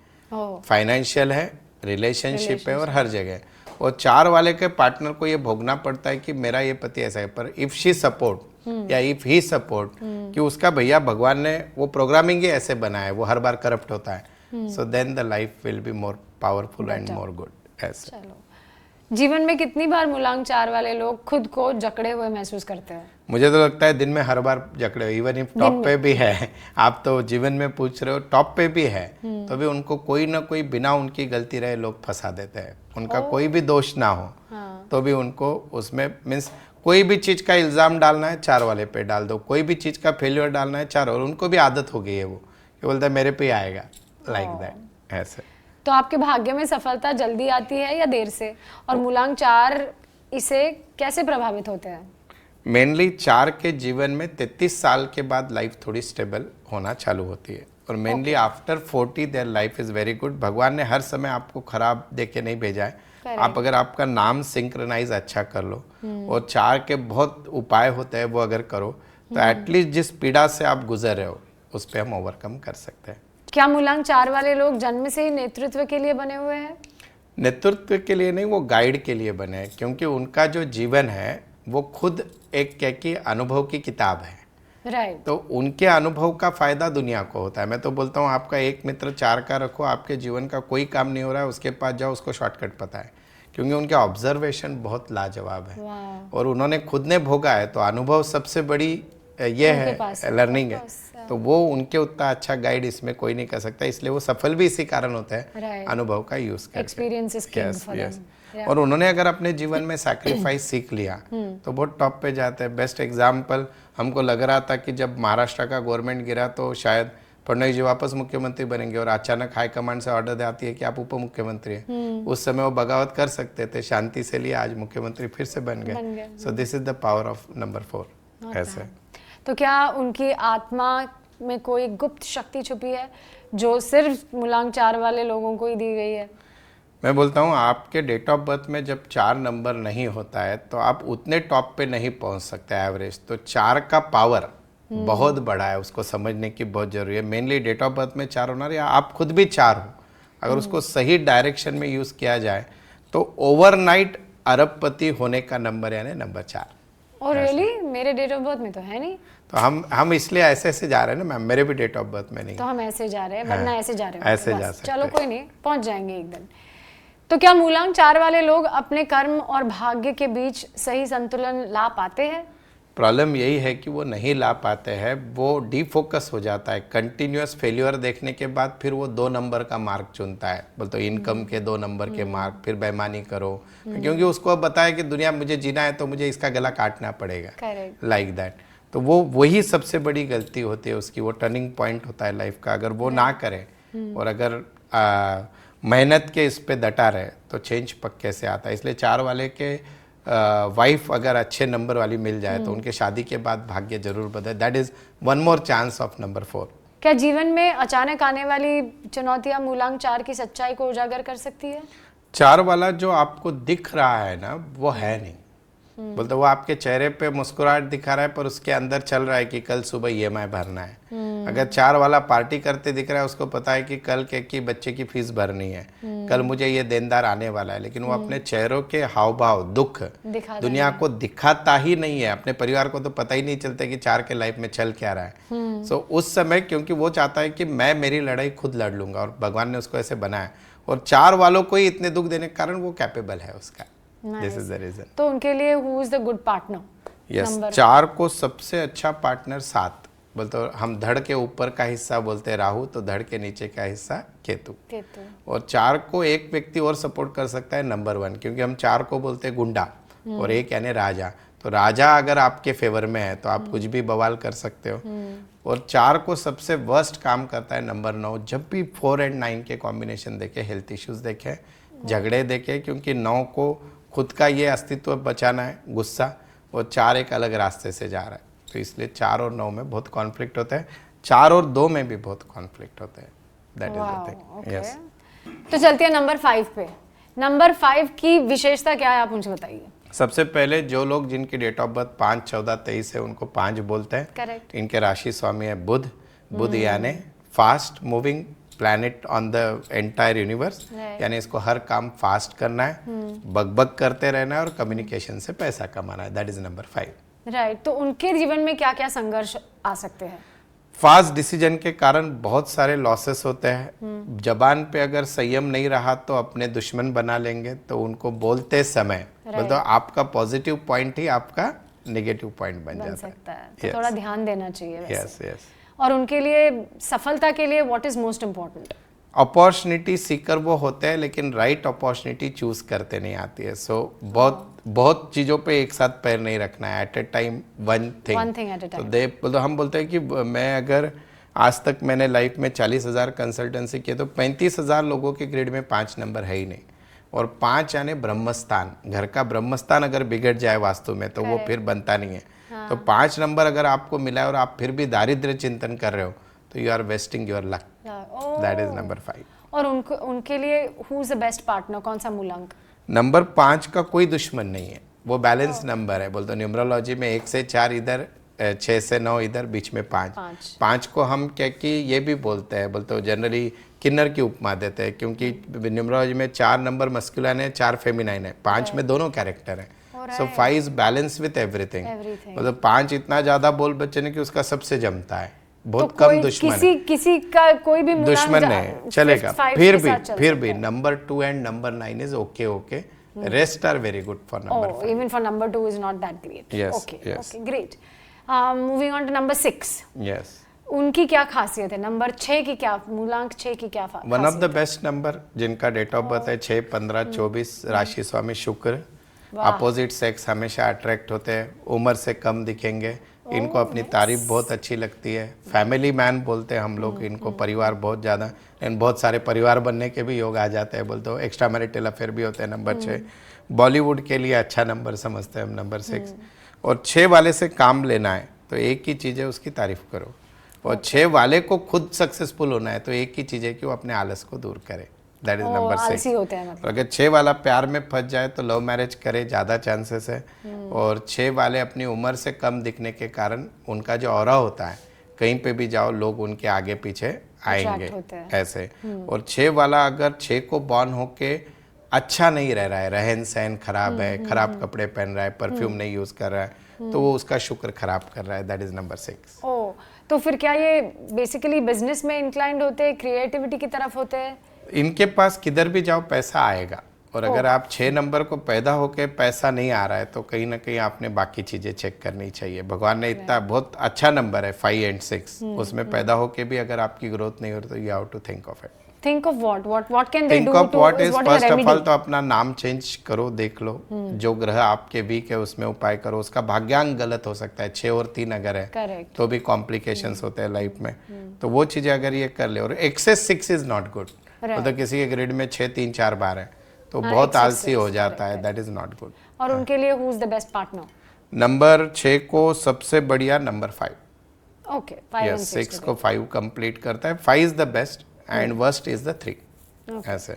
[SPEAKER 2] फाइनेंशियल है, रिलेशनशिप है और हर जगह। और 4 वाले के पार्टनर को ये भोगना पड़ता है कि मेरा ये पति ऐसा है, पर इफ शी सपोर्ट या इफ ही सपोर्ट कि उसका भैया भगवान ने वो प्रोग्रामिंग ही ऐसे बनाया है, वो हर बार करप्ट होता है, so then the life will be more powerful and more good. ऐसे
[SPEAKER 1] चलो, जीवन में कितनी बार मूलांक 4 वाले लोग खुद को जकड़े हुए महसूस करते हैं?
[SPEAKER 2] मुझे तो लगता है दिन में हर बार जकड़े हुए, इवन इफ टॉप पे भी है, आप तो जीवन में पूछ रहे हो, टॉप पे भी है तो भी उनको कोई ना कोई बिना उनकी गलती रहे लोग फंसा देते हैं। उनका कोई भी दोष ना हो तो भी उनको उसमें मीन्स कोई भी चीज़ का इल्ज़ाम डालना है 4 वाले पे डाल दो, कोई भी चीज़ का फेल्योर डालना है 4, और उनको भी आदत हो गई है वो, ये बोलता है मेरे पे ही आएगा, लाइक दैट। ऐसे
[SPEAKER 1] तो आपके भाग्य में सफलता जल्दी आती है या देर से, और मूलांक 4 इसे कैसे प्रभावित होते हैं?
[SPEAKER 2] मेनली 4 के जीवन में 33 साल के बाद लाइफ थोड़ी स्टेबल होना चालू होती है, और mainly after 40 their life is very good. भगवान ने हर समय आपको खराब देख के नहीं भेजा है। आप अगर आपका नाम सिंक्रोनाइज अच्छा कर लो और 4 के बहुत उपाय होते हैं वो अगर करो तो एटलीस्ट जिस पीड़ा से आप गुजर रहे हो उस पर हम ओवरकम कर सकते हैं।
[SPEAKER 1] क्या मूलांक 4 वाले लोग जन्म से ही नेतृत्व के लिए बने हुए हैं?
[SPEAKER 2] नेतृत्व के लिए नहीं, वो गाइड के लिए बने हैं, क्योंकि उनका जो जीवन है वो खुद एक क्या कि अनुभव की किताब है।
[SPEAKER 1] राइट।
[SPEAKER 2] तो उनके अनुभव का फायदा दुनिया को होता है। मैं तो बोलता हूँ आपका एक मित्र 4 का रखो, आपके जीवन का कोई काम नहीं हो रहा है उसके पास जाओ, उसको शॉर्टकट पता है, क्योंकि उनके ऑब्जर्वेशन बहुत लाजवाब है और उन्होंने खुद ने भोगा है। तो अनुभव सबसे बड़ी ये है, लर्निंग है। तो वो उनके उतना अच्छा गाइड इसमें कोई नहीं कर सकता, इसलिए वो सफल भी इसी कारण होते हैं, अनुभव का यूज करके।
[SPEAKER 1] Experience is king for them.
[SPEAKER 2] और उन्होंने अगर अपने जीवन में सैक्रिफाइस सीख लिया तो बहुत टॉप पे जाते हैं। बेस्ट एग्जाम्पल हमको लग रहा था कि जब महाराष्ट्र का गवर्नमेंट गिरा तो शायद फडणवीस जी वापस मुख्यमंत्री बनेंगे, और अचानक हाईकमांड से ऑर्डर आती है कि आप उप मुख्यमंत्री हैं। उस समय वो बगावत कर सकते थे, शांति से लिए, आज मुख्यमंत्री फिर से बन गए। So this is the power of number 4। ऐसे
[SPEAKER 1] तो क्या उनकी आत्मा में कोई गुप्त शक्ति छुपी है जो सिर्फ मूलांक 4 वाले लोगों को ही दी गई है?
[SPEAKER 2] मैं बोलता हूँ आपके डेट ऑफ बर्थ में जब 4 नंबर नहीं होता है तो आप उतने टॉप पे नहीं पहुँच सकते एवरेज। तो 4 का पावर बहुत बड़ा है, उसको समझने की बहुत जरूरी है। मेनली डेट ऑफ बर्थ में 4 होना, या आप खुद भी 4 हो, अगर उसको सही डायरेक्शन में यूज़ किया जाए तो ओवरनाइट अरबपति होने का नंबर यानी नंबर 4।
[SPEAKER 1] और रियली मेरे डेट ऑफ बर्थ में तो है नहीं।
[SPEAKER 2] तो हम इसलिए ऐसे जा रहे हैं ना मैम, मेरे भी डेट ऑफ बर्थ में नहीं।
[SPEAKER 1] तो हम ऐसे जा रहे हैं, वरना ऐसे जा रहे हैं,
[SPEAKER 2] ऐसे जा सकते।
[SPEAKER 1] चलो कोई नहीं, पहुंच जाएंगे एक दिन। तो क्या मूलांक 4 वाले लोग अपने कर्म और भाग्य के बीच सही संतुलन ला पाते हैं?
[SPEAKER 2] प्रॉब्लम यही है कि वो नहीं ला पाते हैं, वो डीफोकस हो जाता है। कंटिन्यूअस फेल्यूर देखने के बाद फिर वो 2 नंबर का मार्क चुनता है, बोलते इनकम के 2 नंबर के मार्क, फिर बेईमानी करो, क्योंकि उसको अब बताया कि दुनिया मुझे जीना है तो मुझे इसका गला काटना पड़ेगा, लाइक दैट। तो वो वही सबसे बड़ी गलती होती है उसकी, वो टर्निंग पॉइंट होता है लाइफ का। अगर वो ना करे और अगर मेहनत के इस पे डटा रहे तो चेंज पक्के से आता है। इसलिए 4 वाले के वाइफ अगर अच्छे नंबर वाली मिल जाए तो उनके शादी के बाद भाग्य जरूर बदले। That is one more chance of number 4।
[SPEAKER 1] क्या जीवन में अचानक आने वाली चुनौतियां मूलांक 4 की सच्चाई को उजागर कर सकती है?
[SPEAKER 2] 4 वाला जो आपको दिख रहा है ना वो है नहीं, बोलते वो आपके चेहरे पे मुस्कुराहट दिखा रहा है पर उसके अंदर चल रहा है कि कल सुबह EMI भरना है। अगर 4 वाला पार्टी करते दिख रहा है उसको पता है कि कल की बच्चे की फीस भरनी है, कल मुझे ये देनदार आने वाला है, लेकिन वो अपने चेहरों के हाव भाव दुख दुनिया को दिखाता ही नहीं है। अपने परिवार को तो पता ही नहीं चलता कि 4 के लाइफ में चल क्या रहा है। सो उस समय क्योंकि वो चाहता है कि मैं मेरी लड़ाई खुद लड़ लूंगा, और भगवान ने उसको ऐसे बनाया, और 4 वालों को ही इतने दुख देने के कारण वो कैपेबल है उसका। This is the reason.
[SPEAKER 1] तो उनके लिए who is the good partner?
[SPEAKER 2] Yes, 4 को सबसे अच्छा पार्टनर 7 बोलते हम धड़ के ऊपर का हिस्सा बोलते हैं राहु, तो धड़ के नीचे का हिस्सा केतु। और 4 को एक व्यक्ति और सपोर्ट कर सकता है, नंबर 1, क्योंकि हम 4 को बोलते हैं गुंडा और 1 यानी राजा। तो राजा अगर आपके फेवर में है तो आप कुछ भी बवाल कर सकते हो। और 4 को सबसे वर्स्ट काम करता है नंबर 9। जब भी 4 और 9 के कॉम्बिनेशन देखे, हेल्थ इश्यूज देखे, झगड़े देखे, क्योंकि 9 को खुद का ये अस्तित्व बचाना है, गुस्सा, और 4 एक अलग रास्ते से जा रहा है। तो इसलिए 4 और 9 में बहुत कॉन्फ्लिक्ट होता है, 4 और 2 में भी बहुत कॉन्फ्लिक्ट होता है। That is the thing. Yes.
[SPEAKER 1] तो चलते हैं नंबर 5 पे। नंबर 5 की विशेषता क्या है, आप मुझे बताइए।
[SPEAKER 2] सबसे पहले जो लोग जिनकी डेट ऑफ बर्थ 5, 14, 23 है, उनको 5 बोलते हैं।
[SPEAKER 1] करेक्ट।
[SPEAKER 2] इनके राशि स्वामी है बुध। बुध यानी fast moving planet on the entire universe, यानी इसको हर काम फास्ट करना है, बग करते रहना है और कम्युनिकेशन से पैसा कमाना है। That is number 5।
[SPEAKER 1] राइट। तो उनके जीवन में क्या क्या संघर्ष आ सकते हैं?
[SPEAKER 2] फास्ट डिसीजन के कारण बहुत सारे लॉसेस होते हैं। जबान पे अगर संयम नहीं रहा तो अपने दुश्मन बना लेंगे। तो उनको बोलते समय मतलब आपका पॉजिटिव पॉइंट ही आपका नेगेटिव पॉइंट बन जाता
[SPEAKER 1] सकता है। तो थोड़ा ध्यान देना चाहिए वैसे।
[SPEAKER 2] Yes yes.
[SPEAKER 1] और उनके लिए सफलता के लिए what is most important?
[SPEAKER 2] Opportunity Sikar वो होते हैं, लेकिन राइट अपॉर्चुनिटी चूज करते नहीं आती है। सो बहुत चीज़ों पे एक साथ पैर नहीं रखना है, at a time one thing at a time. तो हम बोलते हैं कि मैं अगर आज तक मैंने लाइफ में 40,000 कंसल्टेंसी किए तो 35,000 लोगों के ग्रिड में 5 नंबर है ही नहीं। और 5 यानी ब्रह्मस्थान, घर का ब्रह्मस्थान अगर बिगड़ जाए वास्तु में तो वो फिर बनता नहीं है। तो 5 नंबर अगर आपको मिला है और आप फिर भी दारिद्र्य चिंतन कर रहे हो तो you are wasting your luck. That is number 5।
[SPEAKER 1] और उनके लिए who is the best partner, कौन सा मूलांक?
[SPEAKER 2] नंबर 5 का कोई दुश्मन नहीं है, वो बैलेंस नंबर है। बोलते न्यूमरोलॉजी में 1 से 4 इधर, 6 से 9 इधर, बीच में 5। 5 को हम क्या कि ये भी बोलते हैं, बोलते हो जनरली किन्नर की उपमा देते हैं, क्योंकि न्यूमरोलॉजी में 4 नंबर मस्कुलिन है, 4 फेमिनाइन है, 5 में दोनों कैरेक्टर है। सो 5 इज बैलेंस विथ एवरीथिंग। मतलब 5 इतना ज्यादा बोल बच्चे ने कि उसका सबसे जमता है, बहुत
[SPEAKER 1] तो
[SPEAKER 2] कम दुश्मन है।
[SPEAKER 1] किसी का कोई भी
[SPEAKER 2] दुश्मन नहीं चलेगा। फिर भी number 2 and number 9 is okay. Rest are very good for number 5।
[SPEAKER 1] Even for number 2 is not that great.
[SPEAKER 2] Yes,
[SPEAKER 1] okay
[SPEAKER 2] yes.
[SPEAKER 1] Okay, great. Moving on to number 6।
[SPEAKER 2] Yes.
[SPEAKER 1] उनकी क्या खासियत है? नंबर 6 की क्या, मूलांक 6 की क्या खासियत?
[SPEAKER 2] One of the best number जिनका डेट ऑफ बर्थ है 6, 15, 24, राशि स्वामी शुक्र। अपोजिट सेक्स हमेशा अट्रैक्ट होते हैं, उम्र से कम दिखेंगे, इनको अपनी तारीफ बहुत अच्छी लगती है। फैमिली मैन बोलते हैं हम लोग इनको, परिवार बहुत ज़्यादा, लेकिन बहुत सारे परिवार बनने के भी योग आ जाते हैं। बोलते हो एक्स्ट्रा मैरिटल अफेयर भी होते हैं। नंबर 6 बॉलीवुड के लिए अच्छा नंबर समझते हैं हम नंबर 6। और 6 वाले से काम लेना है तो एक ही चीज़ है, उसकी तारीफ करो। और 6 वाले को खुद सक्सेसफुल होना है तो एक ही चीज़ है कि वो अपने आलस को दूर करे। That is number 6।
[SPEAKER 1] होते हैं मतलब।
[SPEAKER 2] अगर 6 वाला प्यार में फंस जाए तो लव मैरिज करे, ज़्यादा चांसेस है। और 6 वाले अपनी उम्र से कम दिखने के कारण उनका जो ऑरा होता है, कहीं पे भी जाओ लोग उनके आगे पीछे आएंगे ऐसे। और 6 वाला अगर 6 को बॉर्न होके अच्छा नहीं रह रहा है, रहन सहन खराब है, खराब कपड़े पहन रहा है, परफ्यूम नहीं यूज कर रहा है, तो वो उसका शुक्र खराब कर रहा है। That is number 6।
[SPEAKER 1] ओह, तो फिर क्या ये बेसिकली बिजनेस में इंक्लाइंड होते हैं, क्रिएटिविटी की तरफ होते हैं?
[SPEAKER 2] इनके पास किधर भी जाओ पैसा आएगा। और अगर आप 6 नंबर को पैदा होके पैसा नहीं आ रहा है तो कहीं ना कहीं आपने बाकी चीजें चेक करनी चाहिए। भगवान ने इतना बहुत अच्छा नंबर है 5 एंड 6, उसमें पैदा होके भी अगर आपकी ग्रोथ नहीं हो रही तो you have to think of it.
[SPEAKER 1] Think of what can they
[SPEAKER 2] think
[SPEAKER 1] do
[SPEAKER 2] of
[SPEAKER 1] to,
[SPEAKER 2] what is first of all तो अपना नाम चेंज करो, देख लो जो ग्रह आपके वीक है उसमें उपाय करो। उसका भाग्यांक गलत हो सकता है, 6 और 3 अगर है
[SPEAKER 1] Correct.
[SPEAKER 2] तो भी कॉम्प्लिकेशंस होते हैं लाइफ में। तो वो चीजें अगर ये कर ले। और एक्सेस 6 इज नॉट गुड। मतलब किसी के ग्रिड में 6, 3, 4 बार है तो बहुत आलसी हो जाता है। That is not good.
[SPEAKER 1] और उनके लिए who is the best partner?
[SPEAKER 2] Number 6 को सबसे बढ़िया नंबर 5।
[SPEAKER 1] ओके, 5 एंड
[SPEAKER 2] 6 को 5 कंप्लीट करता है। 5 is the best and worst is the 3। ऐसे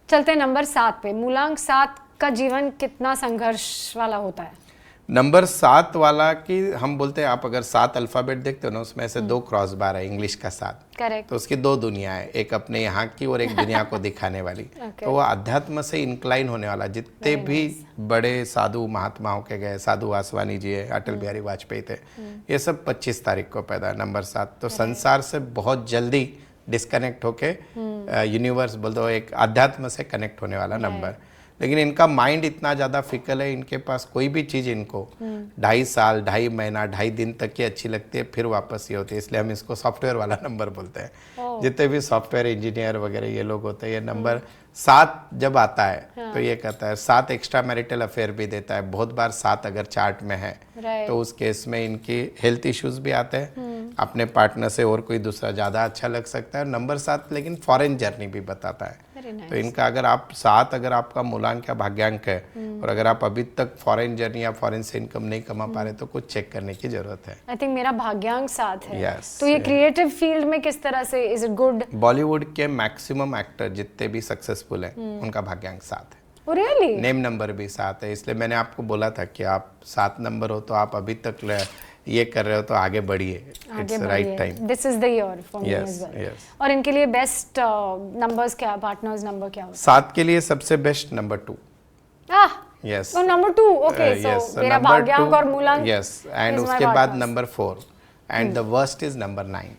[SPEAKER 1] चलते हैं नंबर 7 पे। मूलांक 7 का जीवन कितना संघर्ष वाला होता है?
[SPEAKER 2] नंबर 7 वाला की हम बोलते हैं, आप अगर 7 अल्फाबेट देखते हो ना, उसमें से 2 क्रॉस बार है, इंग्लिश का 7।
[SPEAKER 1] करेक्ट।
[SPEAKER 2] तो उसकी 2 दुनिया है, एक अपने यहाँ की और एक दुनिया को दिखाने वाली। तो वो अध्यात्म से इंक्लाइन होने वाला। जितने भी बड़े साधु महात्माओं के गए, साधु वासवानी जी है, अटल बिहारी वाजपेयी थे, ये सब 25 तारीख को पैदा है, नंबर 7। तो संसार से बहुत जल्दी डिस्कनेक्ट होके यूनिवर्स बोलते हो एक अध्यात्म से कनेक्ट होने वाला नंबर। लेकिन इनका माइंड इतना ज़्यादा फिकल है, इनके पास कोई भी चीज़ इनको 2.5 साल 2.5 महीना 2.5 दिन तक की अच्छी लगती है, फिर वापस ये होती है। इसलिए हम इसको सॉफ्टवेयर वाला नंबर बोलते हैं। जितने भी सॉफ्टवेयर इंजीनियर वगैरह ये लोग होते हैं, ये नंबर 7 जब आता है तो ये कहता है 7 एक्स्ट्रा मैरिटल अफेयर भी देता है। बहुत बार 7 अगर चार्ट में है तो उस केस में इनकी हेल्थ इश्यूज भी आते हैं, अपने पार्टनर से और कोई दूसरा ज़्यादा अच्छा लग सकता है। नंबर 7 लेकिन फॉरेन जर्नी भी बताता है। तो इनका अगर आप 7 अगर आपका मूलांक या भाग्यांक है और अगर आप अभी तक फॉरेन जर्नी या फॉरेन से इनकम नहीं कमा पा रहे तो कुछ चेक करने की जरूरत है।
[SPEAKER 1] आई थिंक मेरा भाग्यांक 7 है।
[SPEAKER 2] Yes,
[SPEAKER 1] तो ये क्रिएटिव फील्ड में किस तरह से इज इट गुड?
[SPEAKER 2] बॉलीवुड के मैक्सिमम एक्टर जितने भी सक्सेसफुल हैं उनका भाग्यांक 7 है।
[SPEAKER 1] रियली?
[SPEAKER 2] नेम नंबर भी 7 है। इसलिए मैंने आपको बोला था कि आप 7 नंबर हो तो आप अभी तक ये कर रहे हो तो आगे बढ़िए। It's right time.
[SPEAKER 1] This is the year for me as well. और इनके लिए बेस्ट नंबर्स क्या, पार्टनर्स नंबर क्या होता
[SPEAKER 2] 7 के लिए सबसे बेस्ट नंबर 2। यस,
[SPEAKER 1] तो नंबर 2, ओके। सो मेरा भाग्यांक और मूलांक।
[SPEAKER 2] यस, एंड उसके बाद number 4 and the worst is number 9।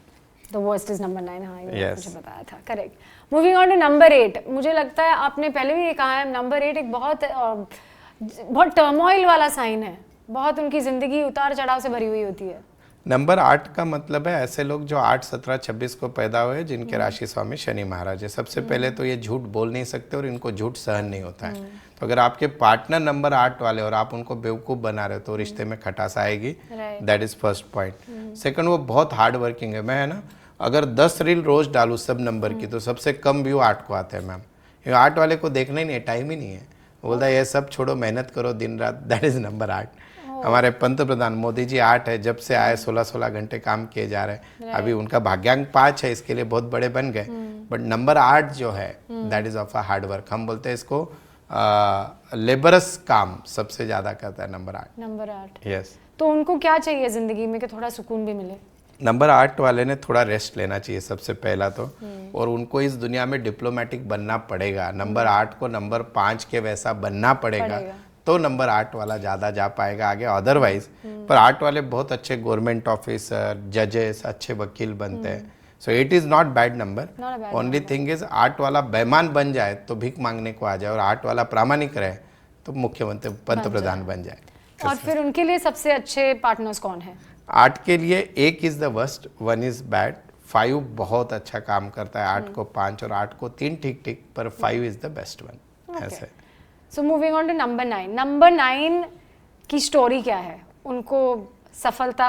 [SPEAKER 1] The worst is number 9। हाँ, ये
[SPEAKER 2] Yes.
[SPEAKER 1] मुझे बताया था। Correct. Moving on to number 8। मुझे लगता है आपने पहले भी ये कहा है, नंबर 8 एक बहुत टर्मोइल वाला साइन है। बहुत उनकी जिंदगी उतार चढ़ाव से भरी हुई होती है।
[SPEAKER 2] नंबर 8 का मतलब है ऐसे लोग जो 8, 17, 26 को पैदा हुए जिनके राशि स्वामी शनि महाराज है। सबसे पहले तो ये झूठ बोल नहीं सकते और इनको झूठ सहन नहीं होता है। तो अगर आपके पार्टनर नंबर 8 वाले और आप उनको बेवकूफ़ बना रहे हो तो रिश्ते में खटास आएगी। That is first point. Second, वो बहुत हार्ड वर्किंग है। मैं है ना, अगर 10 रील रोज डालूँ सब नंबर की तो सबसे कम व्यू 8 को आते हैं मैम। ये 8 वाले को देखना ही नहीं है, टाइम ही नहीं है। बोलता है ये सब छोड़ो, मेहनत करो दिन रात। That is number 8। हमारे पंत प्रधान मोदी जी 8 है, जब से आए 16-16 घंटे काम किए जा रहे हैं। अभी उनका भाग्यांक 5 है, इसके लिए बहुत बड़े बन गए। बट नंबर 8 जो है that is of a hard work. हम बोलते हैं इसको लेबरस काम सबसे ज्यादा करता है नंबर 8।
[SPEAKER 1] नंबर 8।
[SPEAKER 2] यस।
[SPEAKER 1] तो उनको क्या चाहिए जिंदगी में कि थोड़ा सुकून भी मिले?
[SPEAKER 2] नंबर 8 वाले ने थोड़ा रेस्ट लेना चाहिए सबसे पहला तो। और उनको इस दुनिया में डिप्लोमेटिक बनना पड़ेगा। नंबर 8 को नंबर 5 के वैसा बनना पड़ेगा तो नंबर 8 वाला ज़्यादा जा पाएगा आगे। अदरवाइज पर 8 वाले बहुत अच्छे गवर्नमेंट ऑफिसर, जजेस, अच्छे वकील बनते हैं। So it is not bad number. Only thing is 8 वाला बेईमान बन जाए तो भीख मांगने को आ जाए, और 8 वाला प्रामाणिक रहे तो मुख्यमंत्री पंत प्रधान बन जाए।
[SPEAKER 1] और फिर उनके लिए सबसे अच्छे पार्टनर्स कौन है?
[SPEAKER 2] 8 के लिए 1 is the worst, 1 is bad, 5 बहुत अच्छा काम करता है। 8 को 5 और 8 को 3 ठीक ठीक, पर 5 इज द बेस्ट वन। ऐसे।
[SPEAKER 1] So moving on to number 9। Number 9 की स्टोरी क्या है? उनको सफलता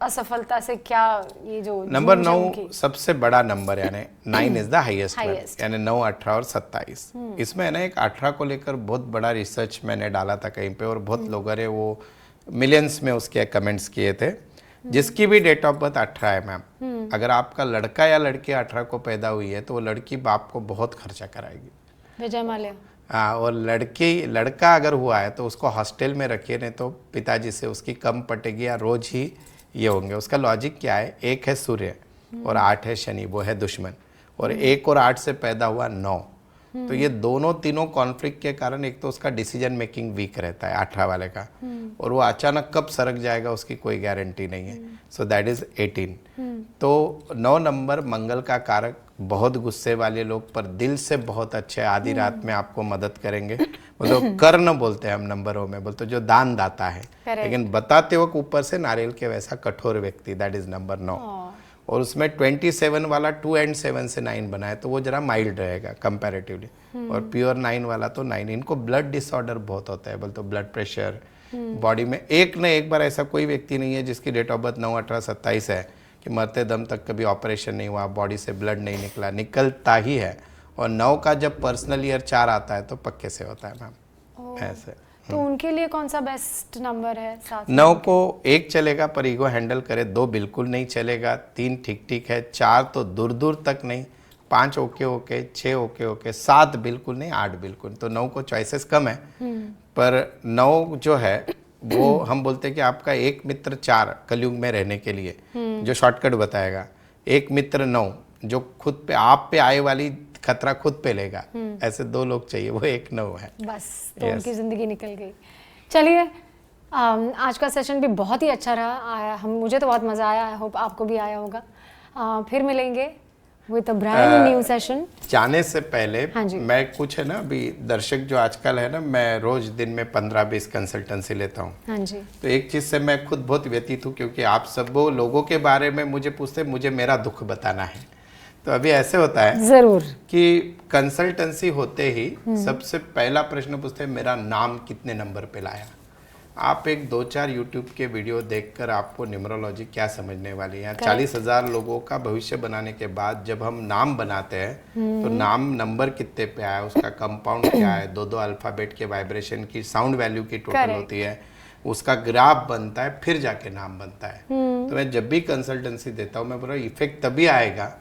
[SPEAKER 1] असफलता से क्या, ये जो
[SPEAKER 2] नंबर 9 सबसे बड़ा नंबर, यानी 9 इज द हाईएस्ट वन, यानी 9, 18 और 27। इसमें है ना एक 18 को लेकर बहुत बड़ा रिसर्च मैंने डाला था कहीं पे, और बहुत लोगों ने वो मिलियंस में उसके कमेंट्स किए थे। जिसकी भी डेट ऑफ बर्थ 18 है मैम, अगर आपका लड़का या लड़की 18 को पैदा हुई है तो वो लड़की बाप को बहुत खर्चा कराएगी।
[SPEAKER 1] विजय माल्या।
[SPEAKER 2] हाँ, और लड़का अगर हुआ है तो उसको हॉस्टल में रखिए, नहीं तो पिताजी से उसकी कम पटेगी या रोज ही ये होंगे। उसका लॉजिक क्या है? 1 है सूर्य और 8 है शनि, वो है दुश्मन, और 1 और 8 से पैदा हुआ 9। तो ये तीनों कॉन्फ्लिक्ट के कारण एक तो उसका डिसीजन मेकिंग वीक रहता है 18 वाले का, और वो अचानक कब सरक जाएगा उसकी कोई गारंटी नहीं है। So that is 18। तो 9 नंबर मंगल का कारक, बहुत गुस्से वाले लोग पर दिल से बहुत अच्छे, आधी रात में आपको मदद करेंगे। मतलब कर्ण बोलते हैं हम नंबरों में, बोलते जो दान दाता है, लेकिन बताते वक्त ऊपर से नारियल के वैसा कठोर व्यक्ति, दैट इज नंबर 9। और उसमें 27 वाला 2 एंड 7 से 9 बना है तो वो जरा माइल्ड रहेगा कंपैरेटिवली, और प्योर 9 वाला तो 9। इनको ब्लड डिसऑर्डर बहुत होता है, बोलते ब्लड प्रेशर बॉडी में। एक न एक बार ऐसा कोई व्यक्ति नहीं है जिसकी डेट ऑफ बर्थ 9, 18, 27 है कि मरते दम तक कभी ऑपरेशन नहीं हुआ, बॉडी से ब्लड नहीं निकला, निकलता ही है। और 9 का जब पर्सनल ईयर 4 आता है तो पक्के से होता है मैम। ऐसे
[SPEAKER 1] तो उनके लिए कौन सा बेस्ट नंबर है?
[SPEAKER 2] 9 को 1 चलेगा पर ईगो हैंडल करे, 2 बिल्कुल नहीं चलेगा, 3 ठीक ठीक है, 4 तो दूर दूर तक नहीं, 5 ओके ओके, 6 ओके ओके, 7 बिल्कुल नहीं, 8 बिल्कुल। तो 9 को चॉइसेस कम है, पर 9 जो है वो हम बोलते हैं कि आपका एक मित्र 4 कलयुग में रहने के लिए जो शॉर्टकट बताएगा, एक मित्र 9 जो खुद पे आप पे आए वाली खतरा खुद पे लेगा। ऐसे 2 लोग चाहिए, वो एक 9 है
[SPEAKER 1] बस। तो उनकी जिंदगी निकल गई। चलिए, आज का सेशन भी बहुत ही अच्छा रहा। मुझे तो बहुत मज़ा आया, आई होप आपको भी आया होगा। फिर मिलेंगे with a brand new session.
[SPEAKER 2] जाने से पहले
[SPEAKER 1] हाँ जी।
[SPEAKER 2] मैं कुछ है ना, अभी दर्शक जो आजकल है ना, मैं रोज दिन में 15-20 कंसल्टेंसी लेता हूँ।
[SPEAKER 1] हाँ जी।
[SPEAKER 2] तो एक चीज़ से मैं खुद बहुत व्यतीत हूँ, क्योंकि आप सब वो लोगों के बारे में मुझे पूछते, मुझे मेरा दुख बताना है। तो अभी ऐसे होता है
[SPEAKER 1] जरूर
[SPEAKER 2] कि कंसल्टेंसी होते ही सबसे पहला प्रश्न पूछते हैं, मेरा नाम कितने नंबर पे लाया। आप एक 2-4 यूट्यूब के वीडियो देखकर आपको न्यूमरोलॉजी क्या समझने वाली है। 40,000 लोगों का भविष्य बनाने के बाद जब हम नाम बनाते हैं तो नाम नंबर कितने पे आया, उसका कंपाउंड क्या है, 2-2 अल्फ़ाबेट के वाइब्रेशन की साउंड वैल्यू की टोटल होती है, उसका ग्राफ बनता है, फिर जाके नाम बनता है। तो मैं जब भी कंसल्टेंसी देता हूँ, मैं बोल रहा हूँ इफेक्ट तभी आएगा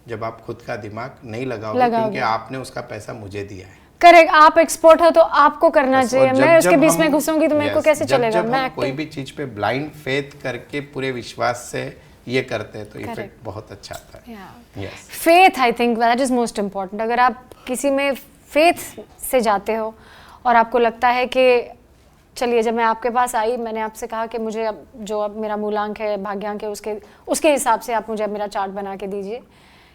[SPEAKER 2] जब आप खुद का दिमाग नहीं लगाओगे, क्योंकि आपने उसका पैसा मुझे दिया है।
[SPEAKER 1] करेक्ट, आप एक्सपर्ट हो तो आपको करना चाहिए। मैं उसके बीच में घुसूंगी तो मेरे को कैसे चलेगा।
[SPEAKER 2] जब
[SPEAKER 1] मैं
[SPEAKER 2] हम कोई भी चीज पे ब्लाइंड फेथ करके पूरे विश्वास से ये करते हैं तो इफेक्ट बहुत अच्छा आता है। Yes,
[SPEAKER 1] faith, I think that is most important. अगर आप किसी में फेथ से जाते हो और आपको लगता है कि चलिए, जब मैं आपके पास आई, मैंने आपसे कहा कि मुझे अब मेरा मूलांक है, भाग्यांक है, उसके हिसाब से आप मुझे अब मेरा चार्ट बना के दीजिए।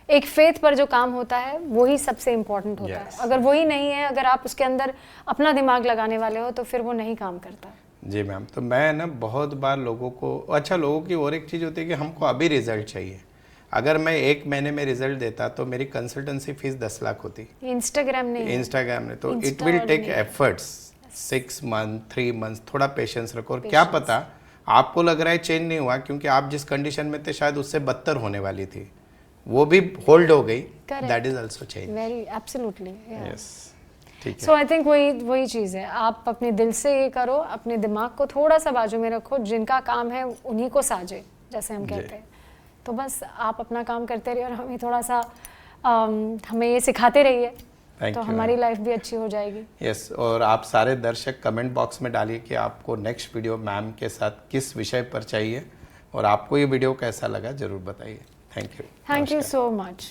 [SPEAKER 1] एक फेथ पर जो काम होता है वही सबसे इम्पोर्टेंट होता है। अगर वही नहीं है, अगर आप उसके अंदर अपना दिमाग लगाने वाले हो तो फिर वो नहीं काम करता।
[SPEAKER 2] जी मैम, तो मैं ना बहुत बार लोगों की और एक चीज़ होती है कि हमको अभी रिजल्ट चाहिए। अगर मैं 1 महीने में रिजल्ट देता तो मेरी कंसल्टेंसी फीस 10 लाख होती। इंस्टाग्राम ने तो it will take efforts 6 month 3 month, थोड़ा पेशेंस रखो। और क्या पता आपको लग रहा है चेंज नहीं हुआ, क्योंकि आप जिस कंडीशन में थे शायद उससे बदतर होने वाली थी, वो भी होल्ड हो गई। That is also change.
[SPEAKER 1] Very absolutely,
[SPEAKER 2] yes, ठीक है।
[SPEAKER 1] सो आई थिंक वही चीज़ है। आप अपने दिल से ये करो, अपने दिमाग को थोड़ा सा बाजू में रखो, जिनका काम है उन्हीं को साजे, जैसे हम कहते हैं। तो बस आप अपना काम करते रहिए और हमें थोड़ा सा हमें ये सिखाते रहिए, तो हमारी लाइफ भी अच्छी हो जाएगी।
[SPEAKER 2] यस, और आप सारे दर्शक कमेंट बॉक्स में डालिए कि आपको नेक्स्ट वीडियो मैम के साथ किस विषय पर चाहिए, और आपको ये वीडियो कैसा लगा जरूर बताइए। Thank you
[SPEAKER 1] so much.